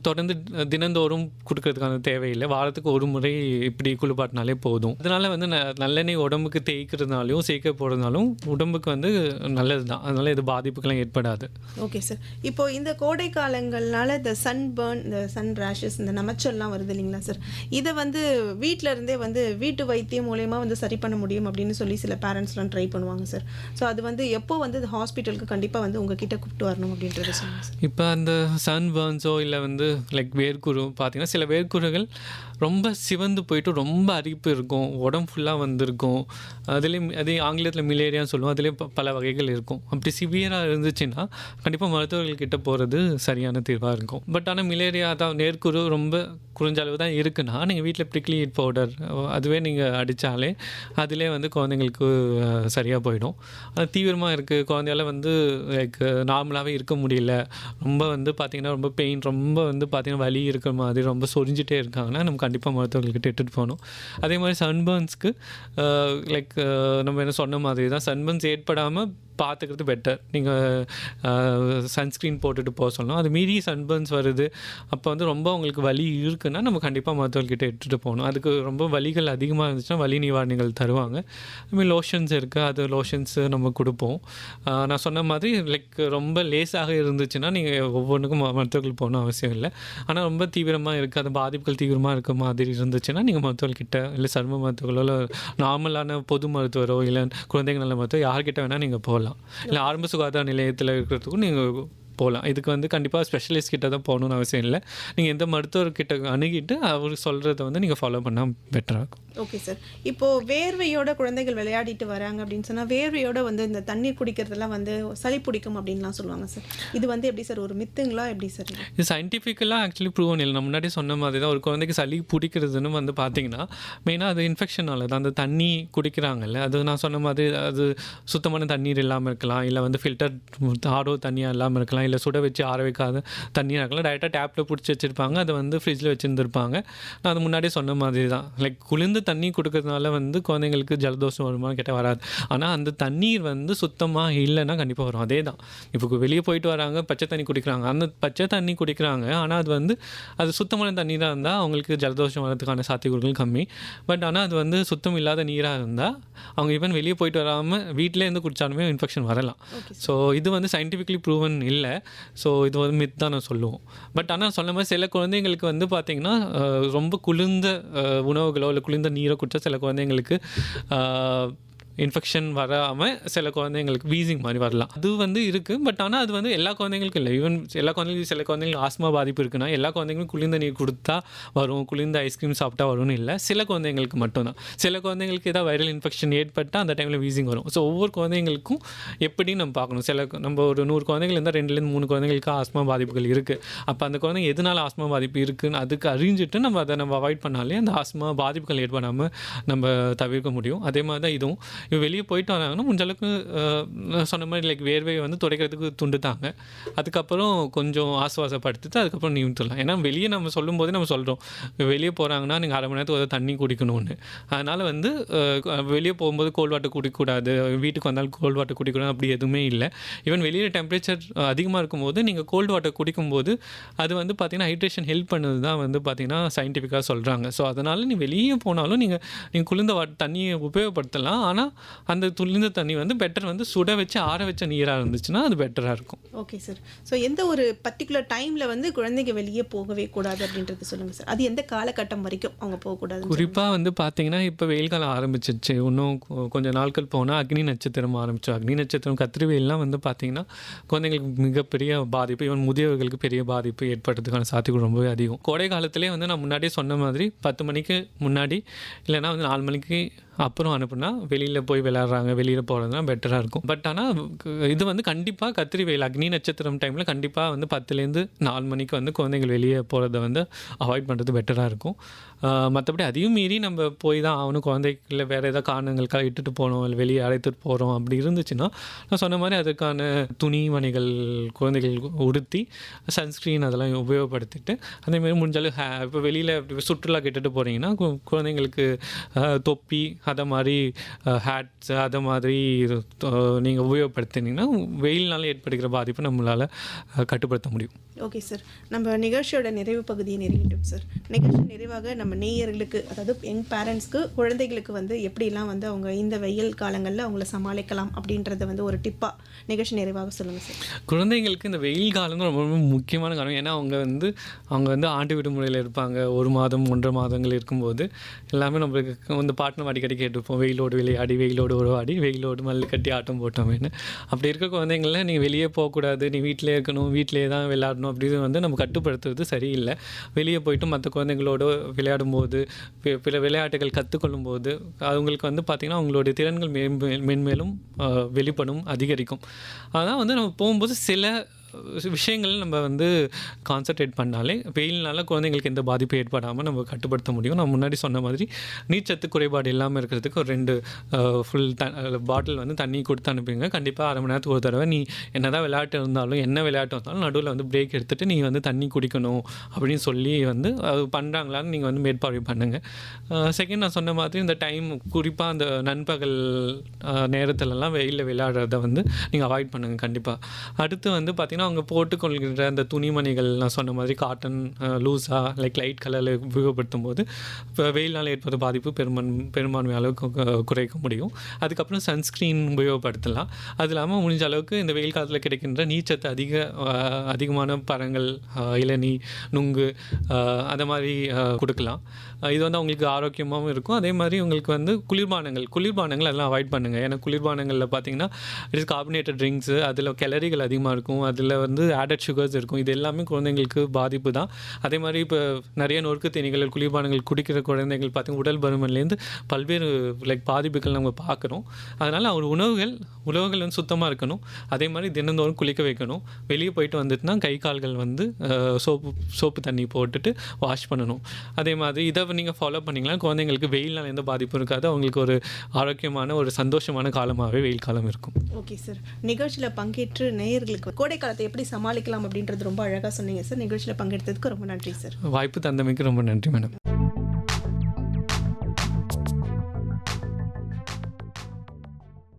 தொடர்ந்து தினந்தோறும் கொடுக்கறதுக்கான தேவையில்லை. வாரத்துக்கு ஒரு முறை இப்படி குளிப்பாட்டினாலே போதும். அதனால் வந்து நல்லெண்ணெய் உடம்புக்கு தேய்க்கிறதுனாலையும் சேர்க்க போகிறதுனாலும் உடம்புக்கு வந்து நல்லது தான். அதனால் இது பாதிப்புக்கெல்லாம் ஏற்படாது. Okay sir. இப்போ இந்த கோடை காலங்கள்னால இந்த சன்பர்ன், இந்த சன் ரேஷஸ், இந்த நமைச்சல்லாம் வருது இல்லைங்களா சார், இதை வந்து வீட்டில் இருந்தே வந்து வீட்டு வைத்தியம் மூலயமா வந்து சரி பண்ண முடியும் அப்படின்னு சொல்லி சில பேரண்ட்ஸ்லாம் ட்ரை பண்ணுவாங்க சார். ஸோ அது வந்து எப்போ வந்து ஹாஸ்பிட்டலுக்கு கண்டிப்பாக வந்து உங்ககிட்ட கூப்பிட்டு வரணும் அப்படின்றத சொல்லுங்கள் சார். இப்போ அந்த சன் பர்ன்ஸோ இல்லை வந்து வேர்க்குரு பார்த்தீங்கன்னா சில வேர்க்குருகள் ரொம்ப சிவந்து போயிட்டு ரொம்ப அரிப்பு இருக்கும், உடம்பு ஃபுல்லாக வந்திருக்கும். அதே ஆங்கிலத்தில் மிலேரியான்னு சொல்லுவோம். அதிலே பல வகைகள் இருக்கும். அப்படி சிவியராக இருந்துச்சுன்னா கண்டிப்பாக மருத்துவர்கள்கிட்ட போகிறது சரியான தீர்வாக இருக்கும். பட் ஆனால் மிலேரியா தான் நேர்க்குரு ரொம்ப குறைஞ்ச அளவு தான் இருக்குன்னா நீங்கள் வீட்டில் ப்ரிக்லி ஹீட் பவுடர் அதுவே நீங்கள் அடித்தாலே அதிலே வந்து குழந்தைங்களுக்கு சரியாக போயிடும். அது தீவிரமாக இருக்குது, குழந்தையால் வந்து நார்மலாகவே இருக்க முடியல, ரொம்ப வந்து பார்த்திங்கன்னா ரொம்ப பெயின், ரொம்ப வந்து பார்த்திங்கன்னா வலி இருக்கிற மாதிரி ரொம்ப சொரிஞ்சிட்டே இருக்காங்கன்னா நம்ம கண்டிப்பாக மருத்துவர்கள்கிட்ட எடுத்துகிட்டு போகணும். அதே மாதிரி சன்பர்ன்ஸ்க்கு நம்ம என்ன சொன்ன மாதிரி தான், சன்பர்ன்ஸ் ஏற்படாமல் பார்த்துக்கிறது பெட்டர். நீங்கள் சன்ஸ்க்ரீன் போட்டுட்டு போக சொல்லணும். அது மீறி சன்பர்ன்ஸ் வருது, அப்போ வந்து ரொம்ப உங்களுக்கு வலி இருக்குன்னா நம்ம கண்டிப்பாக மருத்துவர்கிட்ட எடுத்துகிட்டு போகணும். அதுக்கு ரொம்ப வலிகள் அதிகமாக இருந்துச்சுன்னா வலி நிவாரணிகள் தருவாங்க. அதுமாதிரி லோஷன்ஸ் இருக்குது, அது லோஷன்ஸு நம்ம கொடுப்போம். நான் சொன்ன மாதிரி ரொம்ப லேஸாக இருந்துச்சுன்னா நீங்கள் ஒவ்வொன்றுக்கும் மருத்துவர்கள் போகணும் அவசியம் இல்லை. ஆனால் ரொம்ப தீவிரமாக இருக்குது, அந்த பாதிப்புகள் தீவிரமாக இருக்க மாதிரி இருந்துச்சுன்னா நீங்கள் மருத்துவர்கிட்ட இல்லை சர்ம மருத்துவர்களோ இல்லை நார்மலான பொது மருத்துவரோ இல்லை குழந்தைகள் நல்ல மருத்துவம் யார்கிட்ட வேணால் நீங்கள் போகலாம். இல்லை ஆரம்ப சுகாதார நிலையத்தில் இருக்கிறதுக்கும் நீங்கள் போகலாம். இதுக்கு வந்து கண்டிப்பாக ஸ்பெஷலிஸ்ட் கிட்ட தான் போகணுன்னு அவசியம் இல்லை. நீங்கள் எந்த மருத்துவர்கிட்ட அணுகிட்டு அவர் சொல்கிறத வந்து நீங்கள் ஃபாலோ பண்ணால் பெட்டராக இருக்கும். Okay sir. இப்போது வேர்வையோட குழந்தைகள் விளையாடிட்டு வராங்க அப்படின்னு சொன்னால் வேர்வையோட வந்து இந்த தண்ணீர் குடிக்கிறதெல்லாம் வந்து சளி பிடிக்கும் அப்படின்லாம் சொல்லுவாங்க சார். இது வந்து எப்படி சார், ஒரு மித்துங்களா எப்படி சார்? இது சயின்டிஃபிக்கலாக ஆக்சுவலி ப்ரூவன் இல்லை. நான் முன்னாடி சொன்ன மாதிரி தான் ஒரு குழந்தைக்கு சளி பிடிக்கிறதுன்னு வந்து பார்த்தீங்கன்னா மெயினாக அது இன்ஃபெக்ஷனால தான். அந்த தண்ணி குடிக்கிறாங்கல்ல, அது நான் சொன்ன மாதிரி அது சுத்தமான தண்ணீர் இல்லாமல் இருக்கலாம், இல்லை வந்து ஃபில்டர் ஆரோ தண்ணியாக இல்லாமல் இருக்கலாம், இல்லை சுட வச்சு ஆற வைக்காத தண்ணீராக இருக்கலாம். டைரெக்டாக டேப்பில் பிடிச்சி வச்சுருப்பாங்க, அதை வந்து ஃப்ரிட்ஜில் வச்சுருந்துருப்பாங்க. நான் அது முன்னாடியே சொன்ன மாதிரி தான், லைக் குளிர்ந்த தண்ணி கொடுக்கறதுனால வந்து குழந்தைங்களுக்கு ஜலதோஷம் வருமானு கேட்டால் வராது. ஆனால் அந்த தண்ணீர் வந்து சுத்தமாக இல்லைன்னா கண்டிப்பாக வரும். அதே தான், இப்போ வெளியே போயிட்டு வராங்க, பச்சை தண்ணி குடிக்கிறாங்க, அந்த பச்சை தண்ணி குடிக்கிறாங்க, ஆனால் அது வந்து அது சுத்தமான தண்ணீராக இருந்தால் அவங்களுக்கு ஜலதோஷம் வரதுக்கான சாத்தியக்கூறுகள் கம்மி. பட் ஆனால் அது வந்து சுத்தம் இல்லாத நீராக இருந்தால் அவங்க ஈவன் வெளியே போயிட்டு வராமல் வீட்டிலே இருந்து குடித்தாலுமே இன்ஃபெக்ஷன் வரலாம். ஸோ இது வந்து சயின்டிஃபிக்லி ப்ரூவன் இல்லை. ஸோ இது வந்து மித் தான் நான் சொல்லுவோம். பட் ஆனால் சொன்ன மாதிரி சில குழந்தைங்களுக்கு வந்து பார்த்திங்கன்னா ரொம்ப குளிர்ந்த உணவுகளோ இல்லை குளிர்ந்த நீரை குடித்தா சில குழந்தைங்களுக்கு இன்ஃபெக்ஷன் வராமல் சில குழந்தைங்களுக்கு வீசிங் மாதிரி வரலாம். அது வந்து இருக்குது. பட் ஆனால் அது வந்து எல்லா குழந்தைங்களுக்கும் இல்லை. ஈவன் எல்லா குழந்தைங்களுக்கும் சில குழந்தைங்களுக்கு ஆஸ்மா பாதிப்பு இருக்குன்னா எல்லா குழந்தைங்களுக்கும் குளிர்ந்த நீர் கொடுத்தா வரும், குளிர்ந்த ஐஸ்கிரீம் சாப்பிட்டா வரும்னு இல்லை. சில குழந்தைங்களுக்கு மட்டும்தான். சில குழந்தைங்களுக்கு ஏதாவது வைரல் இன்ஃபெக்ஷன் ஏற்பட்டால் அந்த டைமில் வீசிங் வரும். ஸோ ஒவ்வொரு குழந்தைங்களுக்கும் எப்படி நம்ம பார்க்கணும். நம்ம ஒரு 100 குழந்தைகள் இருந்தால் 2-3 குழந்தைங்களுக்கு ஆஸ்மா பாதிப்புகள் இருக்குது. அப்போ அந்த குழந்தைங்க எதனால் ஆஸ்மா பாதிப்பு இருக்குதுன்னு அதுக்கு அறிஞ்சிட்டு நம்ம அதை அவாய்ட் பண்ணாலே அந்த ஆஸ்மா பாதிப்புகள் ஏற்படாமல் நம்ம தவிர்க்க முடியும். அதே மாதிரி தான் இதுவும். வெளியே போயிட்டு வராங்கன்னா முடிஞ்சளவுக்கு சொன்ன மாதிரி லைக் வேர்வையை வந்து துடைக்கிறதுக்கு துண்டுத்தாங்க. அதுக்கப்புறம் கொஞ்சம் ஆசுவாசப்படுத்திட்டு அதுக்கப்புறம் நிமித்தலாம். ஏன்னா வெளியே நம்ம சொல்லும்போதே நம்ம சொல்கிறோம், வெளியே போகிறாங்கன்னா நீங்கள் அரை மணி நேரத்துக்கு ஒரு தண்ணி குடிக்கணும்னு. அதனால் வந்து வெளியே போகும்போது கோல்ட் வாட்டர் குடிக்கக்கூடாது, வீட்டுக்கு வந்தாலும் கோல்ட் வாட்டர் குடிக்கணும் அப்படி எதுவுமே இல்லை. ஈவன் வெளியே டெம்பரேச்சர் அதிகமாக இருக்கும்போது நீங்கள் கோல்ட் வாட்டர் குடிக்கும்போது அது வந்து பார்த்திங்கன்னா ஹைட்ரேஷன் ஹெல்ப் பண்ணுது தான் வந்து பார்த்திங்கன்னா சயின்டிஃபிக்காக சொல்கிறாங்க. ஸோ அதனால் நீ வெளியே போனாலும் நீங்கள் குளிர்ந்த தண்ணியை உபயோகப்படுத்தலாம். ஆனால் அந்த குளிர்ந்த தண்ணி வந்து பெட்டர் வந்து சுட வச்சு ஆற வச்ச நீராக இருந்துச்சுன்னா அது பெட்டராக இருக்கும். Okay sir. ஸோ எந்த ஒரு பர்டிகுலர் டைமில் வந்து குழந்தைங்க வெளியே போகவே கூடாது அப்படின்றது சொல்லுங்கள் சார். அது எந்த காலகட்டம் வரைக்கும் அவங்க போகக்கூடாது? குறிப்பாக வந்து பார்த்திங்கன்னா இப்போ வெயில் காலம் ஆரம்பிச்சிச்சு. இன்னும் கொஞ்சம் நாட்கள் போனால் அக்னி நட்சத்திரம் ஆரம்பிச்சோம். அக்னி நட்சத்திரம் கத்திரி வெயில்லாம் வந்து பார்த்திங்கன்னா குழந்தைங்களுக்கு மிகப்பெரிய பாதிப்பு, ஈவன் முதியவர்களுக்கு பெரிய பாதிப்பு ஏற்படுறதுக்கான சாத்தியங்கள் ரொம்பவே அதிகம். கோடை காலத்திலே வந்து நான் முன்னாடியே சொன்ன மாதிரி 10 மணிக்கு முன்னாடி இல்லைனா வந்து 4 மணிக்கு அப்புறம் அனுப்புனா வெளியில் போய் விளையாடுறாங்க, வெளியில் போகிறதுனா பெட்டராக இருக்கும். பட் ஆனால் இது வந்து கண்டிப்பாக கத்திரி வெயில் அக்னி நட்சத்திரம் டைமில் கண்டிப்பாக வந்து 10லேருந்து 4 மணிக்கு வந்து குழந்தைகள் வெளியே போகிறத வந்து அவாய்ட் பண்ணுறது பெட்டராக இருக்கும். மற்றபடி அதையும் மீறி நம்ம போய் தான் ஆகணும், குழந்தைகள வேறு ஏதாவது காரணங்களுக்காக இட்டுட்டு போகணும், இல்லை வெளியே அழைத்துட்டு போகிறோம் அப்படி இருந்துச்சுன்னா நான் சொன்ன மாதிரி அதுக்கான துணிமணிகள் குழந்தைகள் உடுத்தி சன்ஸ்க்ரீன் அதெல்லாம் உபயோகப்படுத்திட்டு அதேமாதிரி முடிஞ்சாலும் இப்போ வெளியில் சுற்றுலா கேட்டுட்டு போகிறீங்கன்னா குழந்தைங்களுக்கு தொப்பி அதை மாதிரி ஹேட்ஸ் அதை மாதிரி நீங்கள் உபயோகப்படுத்தினீங்கன்னா வெயில்னால ஏற்படுகிற பாதிப்பு நம்மளால் கட்டுப்படுத்த முடியும். ஓகே சார், நம்ம நிகழ்ச்சியோட நிறைவு பகுதியை நெருங்கிட்டோம் சார். நிகழ்ச்சி நிறைவாக நம்ம நேயர்களுக்கு, அதாவது யங் பேரண்ட்ஸ்க்கு, குழந்தைகளுக்கு வந்து எப்படிலாம் வந்து அவங்க இந்த வெயில் காலங்களில் அவங்கள சமாளிக்கலாம் அப்படின்றத வந்து ஒரு டிப்பாக நிகழ்ச்சி நிறைவாக சொல்லுங்கள் சார். குழந்தைங்களுக்கு இந்த வெயில் காலம் ரொம்ப ரொம்ப முக்கியமான காலம். ஏன்னா அவங்க வந்து ஆண்டு விடுமுறையில் இருப்பாங்க. 1 மாதம் 1.5 மாதங்கள் இருக்கும்போது எல்லாமே நம்மளுக்கு இந்த பாட்டு நம்ம அடிக்கடி கேட்டிருப்போம், வெயிலோடு விளையாடி வெயிலோடு உருவாடி வெயிலோடு மல்லு கட்டி ஆட்டம் போட்டோமேன்னு. அப்படி இருக்க குழந்தைங்கள நீங்கள் வெளியே போகக்கூடாது, நீ வீட்டிலே இருக்கணும், வீட்டிலே தான் விளையாடணும் அப்படின்னு வந்து நம்ம கட்டுப்படுத்துறது சரியில்லை. வெளியே போயிட்டு மற்ற குழந்தைங்களோடு விளையாடும்போது பிற விளையாட்டுகள் கற்றுக்கொள்ளும் போது அவங்களுக்கு வந்து பார்த்திங்கன்னா அவங்களுடைய திறன்கள் மென்மேலும் வெளிப்படும், அதிகரிக்கும். அதான் வந்து நம்ம போகும்போது சில விஷயங்கள் நம்ம வந்து கான்சன்ட்ரேட் பண்ணாலே வெயில்னால குழந்தைங்களுக்கு எந்த பாதிப்பும் ஏற்படாமல் நம்ம கட்டுப்படுத்த முடியும். நான் முன்னாடி சொன்ன மாதிரி நீர்ச்சத்து குறைபாடு இல்லாமல் இருக்கிறதுக்கு ஒரு 2 ஃபுல் பாட்டில் வந்து தண்ணி கொடுத்து அனுப்புங்க. கண்டிப்பாக அரை மணி நேரத்துக்கு ஒரு தடவை நீ என்ன தான் விளையாட்டு இருந்தாலும் என்ன விளையாட்டு இருந்தாலும் நடுவில் வந்து பிரேக் எடுத்துகிட்டு நீ வந்து தண்ணி குடிக்கணும் அப்படின்னு சொல்லி வந்து அது பண்ணுறாங்களான்னு நீங்கள் வந்து மேற்பார்வை பண்ணுங்கள். செகண்ட், நான் சொன்ன மாதிரி இந்த டைம் குறிப்பாக அந்த நண்பகல் நேரத்துலலாம் வெயிலில் விளையாடுறத வந்து நீங்கள் அவாய்ட் பண்ணுங்கள் கண்டிப்பாக. அடுத்து வந்து பார்த்திங்கன்னா அவங்க போட்டுக்கொள்கின்ற அந்த துணிமணிகள் நான் சொன்ன மாதிரி காட்டன் லூஸாக லைக் லைட் கலரில் உபயோகப்படுத்தும் போது இப்போ வெயில்னால் ஏற்படுற பாதிப்பு பெரும்பான்மை அளவுக்கு குறைக்க முடியும். அதுக்கப்புறம் சன்ஸ்க்ரீன் உபயோகப்படுத்தலாம். அது இல்லாமல் முடிஞ்ச அளவுக்கு இந்த வெயில் காலத்தில் கிடைக்கின்ற நீர்ச்சத்து அதிகமான பழங்கள், இளநீ, நுங்கு அதை மாதிரி கொடுக்கலாம். இது வந்து அவங்களுக்கு ஆரோக்கியமாகவும் இருக்கும். அதே மாதிரி உங்களுக்கு வந்து குளிர்பானங்கள் எல்லாம் அவாய்ட் பண்ணுங்கள். ஏன்னா குளிர்பானங்களில் பார்த்திங்கன்னா இட் இஸ் கார்பனேட்டட் ட்ரிங்க்ஸு, அதில் கேலரிகள் அதிகமாக இருக்கும், அதில் வந்து ஆடட் சுகர்ஸ் இருக்கும். இது எல்லாமே குழந்தைங்களுக்கு பாதிப்பு தான். அதே மாதிரி இப்போ நிறைய நொறுக்கு தீனிகள் குளிர்பானங்கள் குடிக்கிற குழந்தைகள் பார்த்திங்கன்னா உடல் பருமன்லேருந்து பல்வேறு பாதிப்புகள் நம்ம பார்க்குறோம். அதனால் அவர் உணவுகள் வந்து சுத்தமாக இருக்கணும். அதே மாதிரி தினந்தோறும் குளிக்க வைக்கணும். வெளியே போயிட்டு வந்துட்டுனா கை கால்கள் வந்து சோப்பு தண்ணி போட்டுட்டு வாஷ் பண்ணணும். அதே மாதிரி இதை நீங்கள் ஃபாலோ பண்ணிங்கன்னா குழந்தைங்களுக்கு வெயில்னால் எந்த பாதிப்பும் இருக்காது. அவங்களுக்கு ஒரு ஆரோக்கியமான ஒரு சந்தோஷமான காலமாகவே வெயில் காலம் இருக்கும். ஓகே சார், நிகழ்ச்சியில் பங்கேற்று நேயர்களுக்கு கோடை காலத்தை அதை எப்படி சமாளிக்கலாம் அப்படின்றது ரொம்ப அழகாக சொன்னீங்க சார். நிகழ்ச்சியில் பங்கெடுத்ததுக்கு ரொம்ப நன்றி சார். வாய்ப்பு தந்தமைக்கு ரொம்ப நன்றி மேடம்.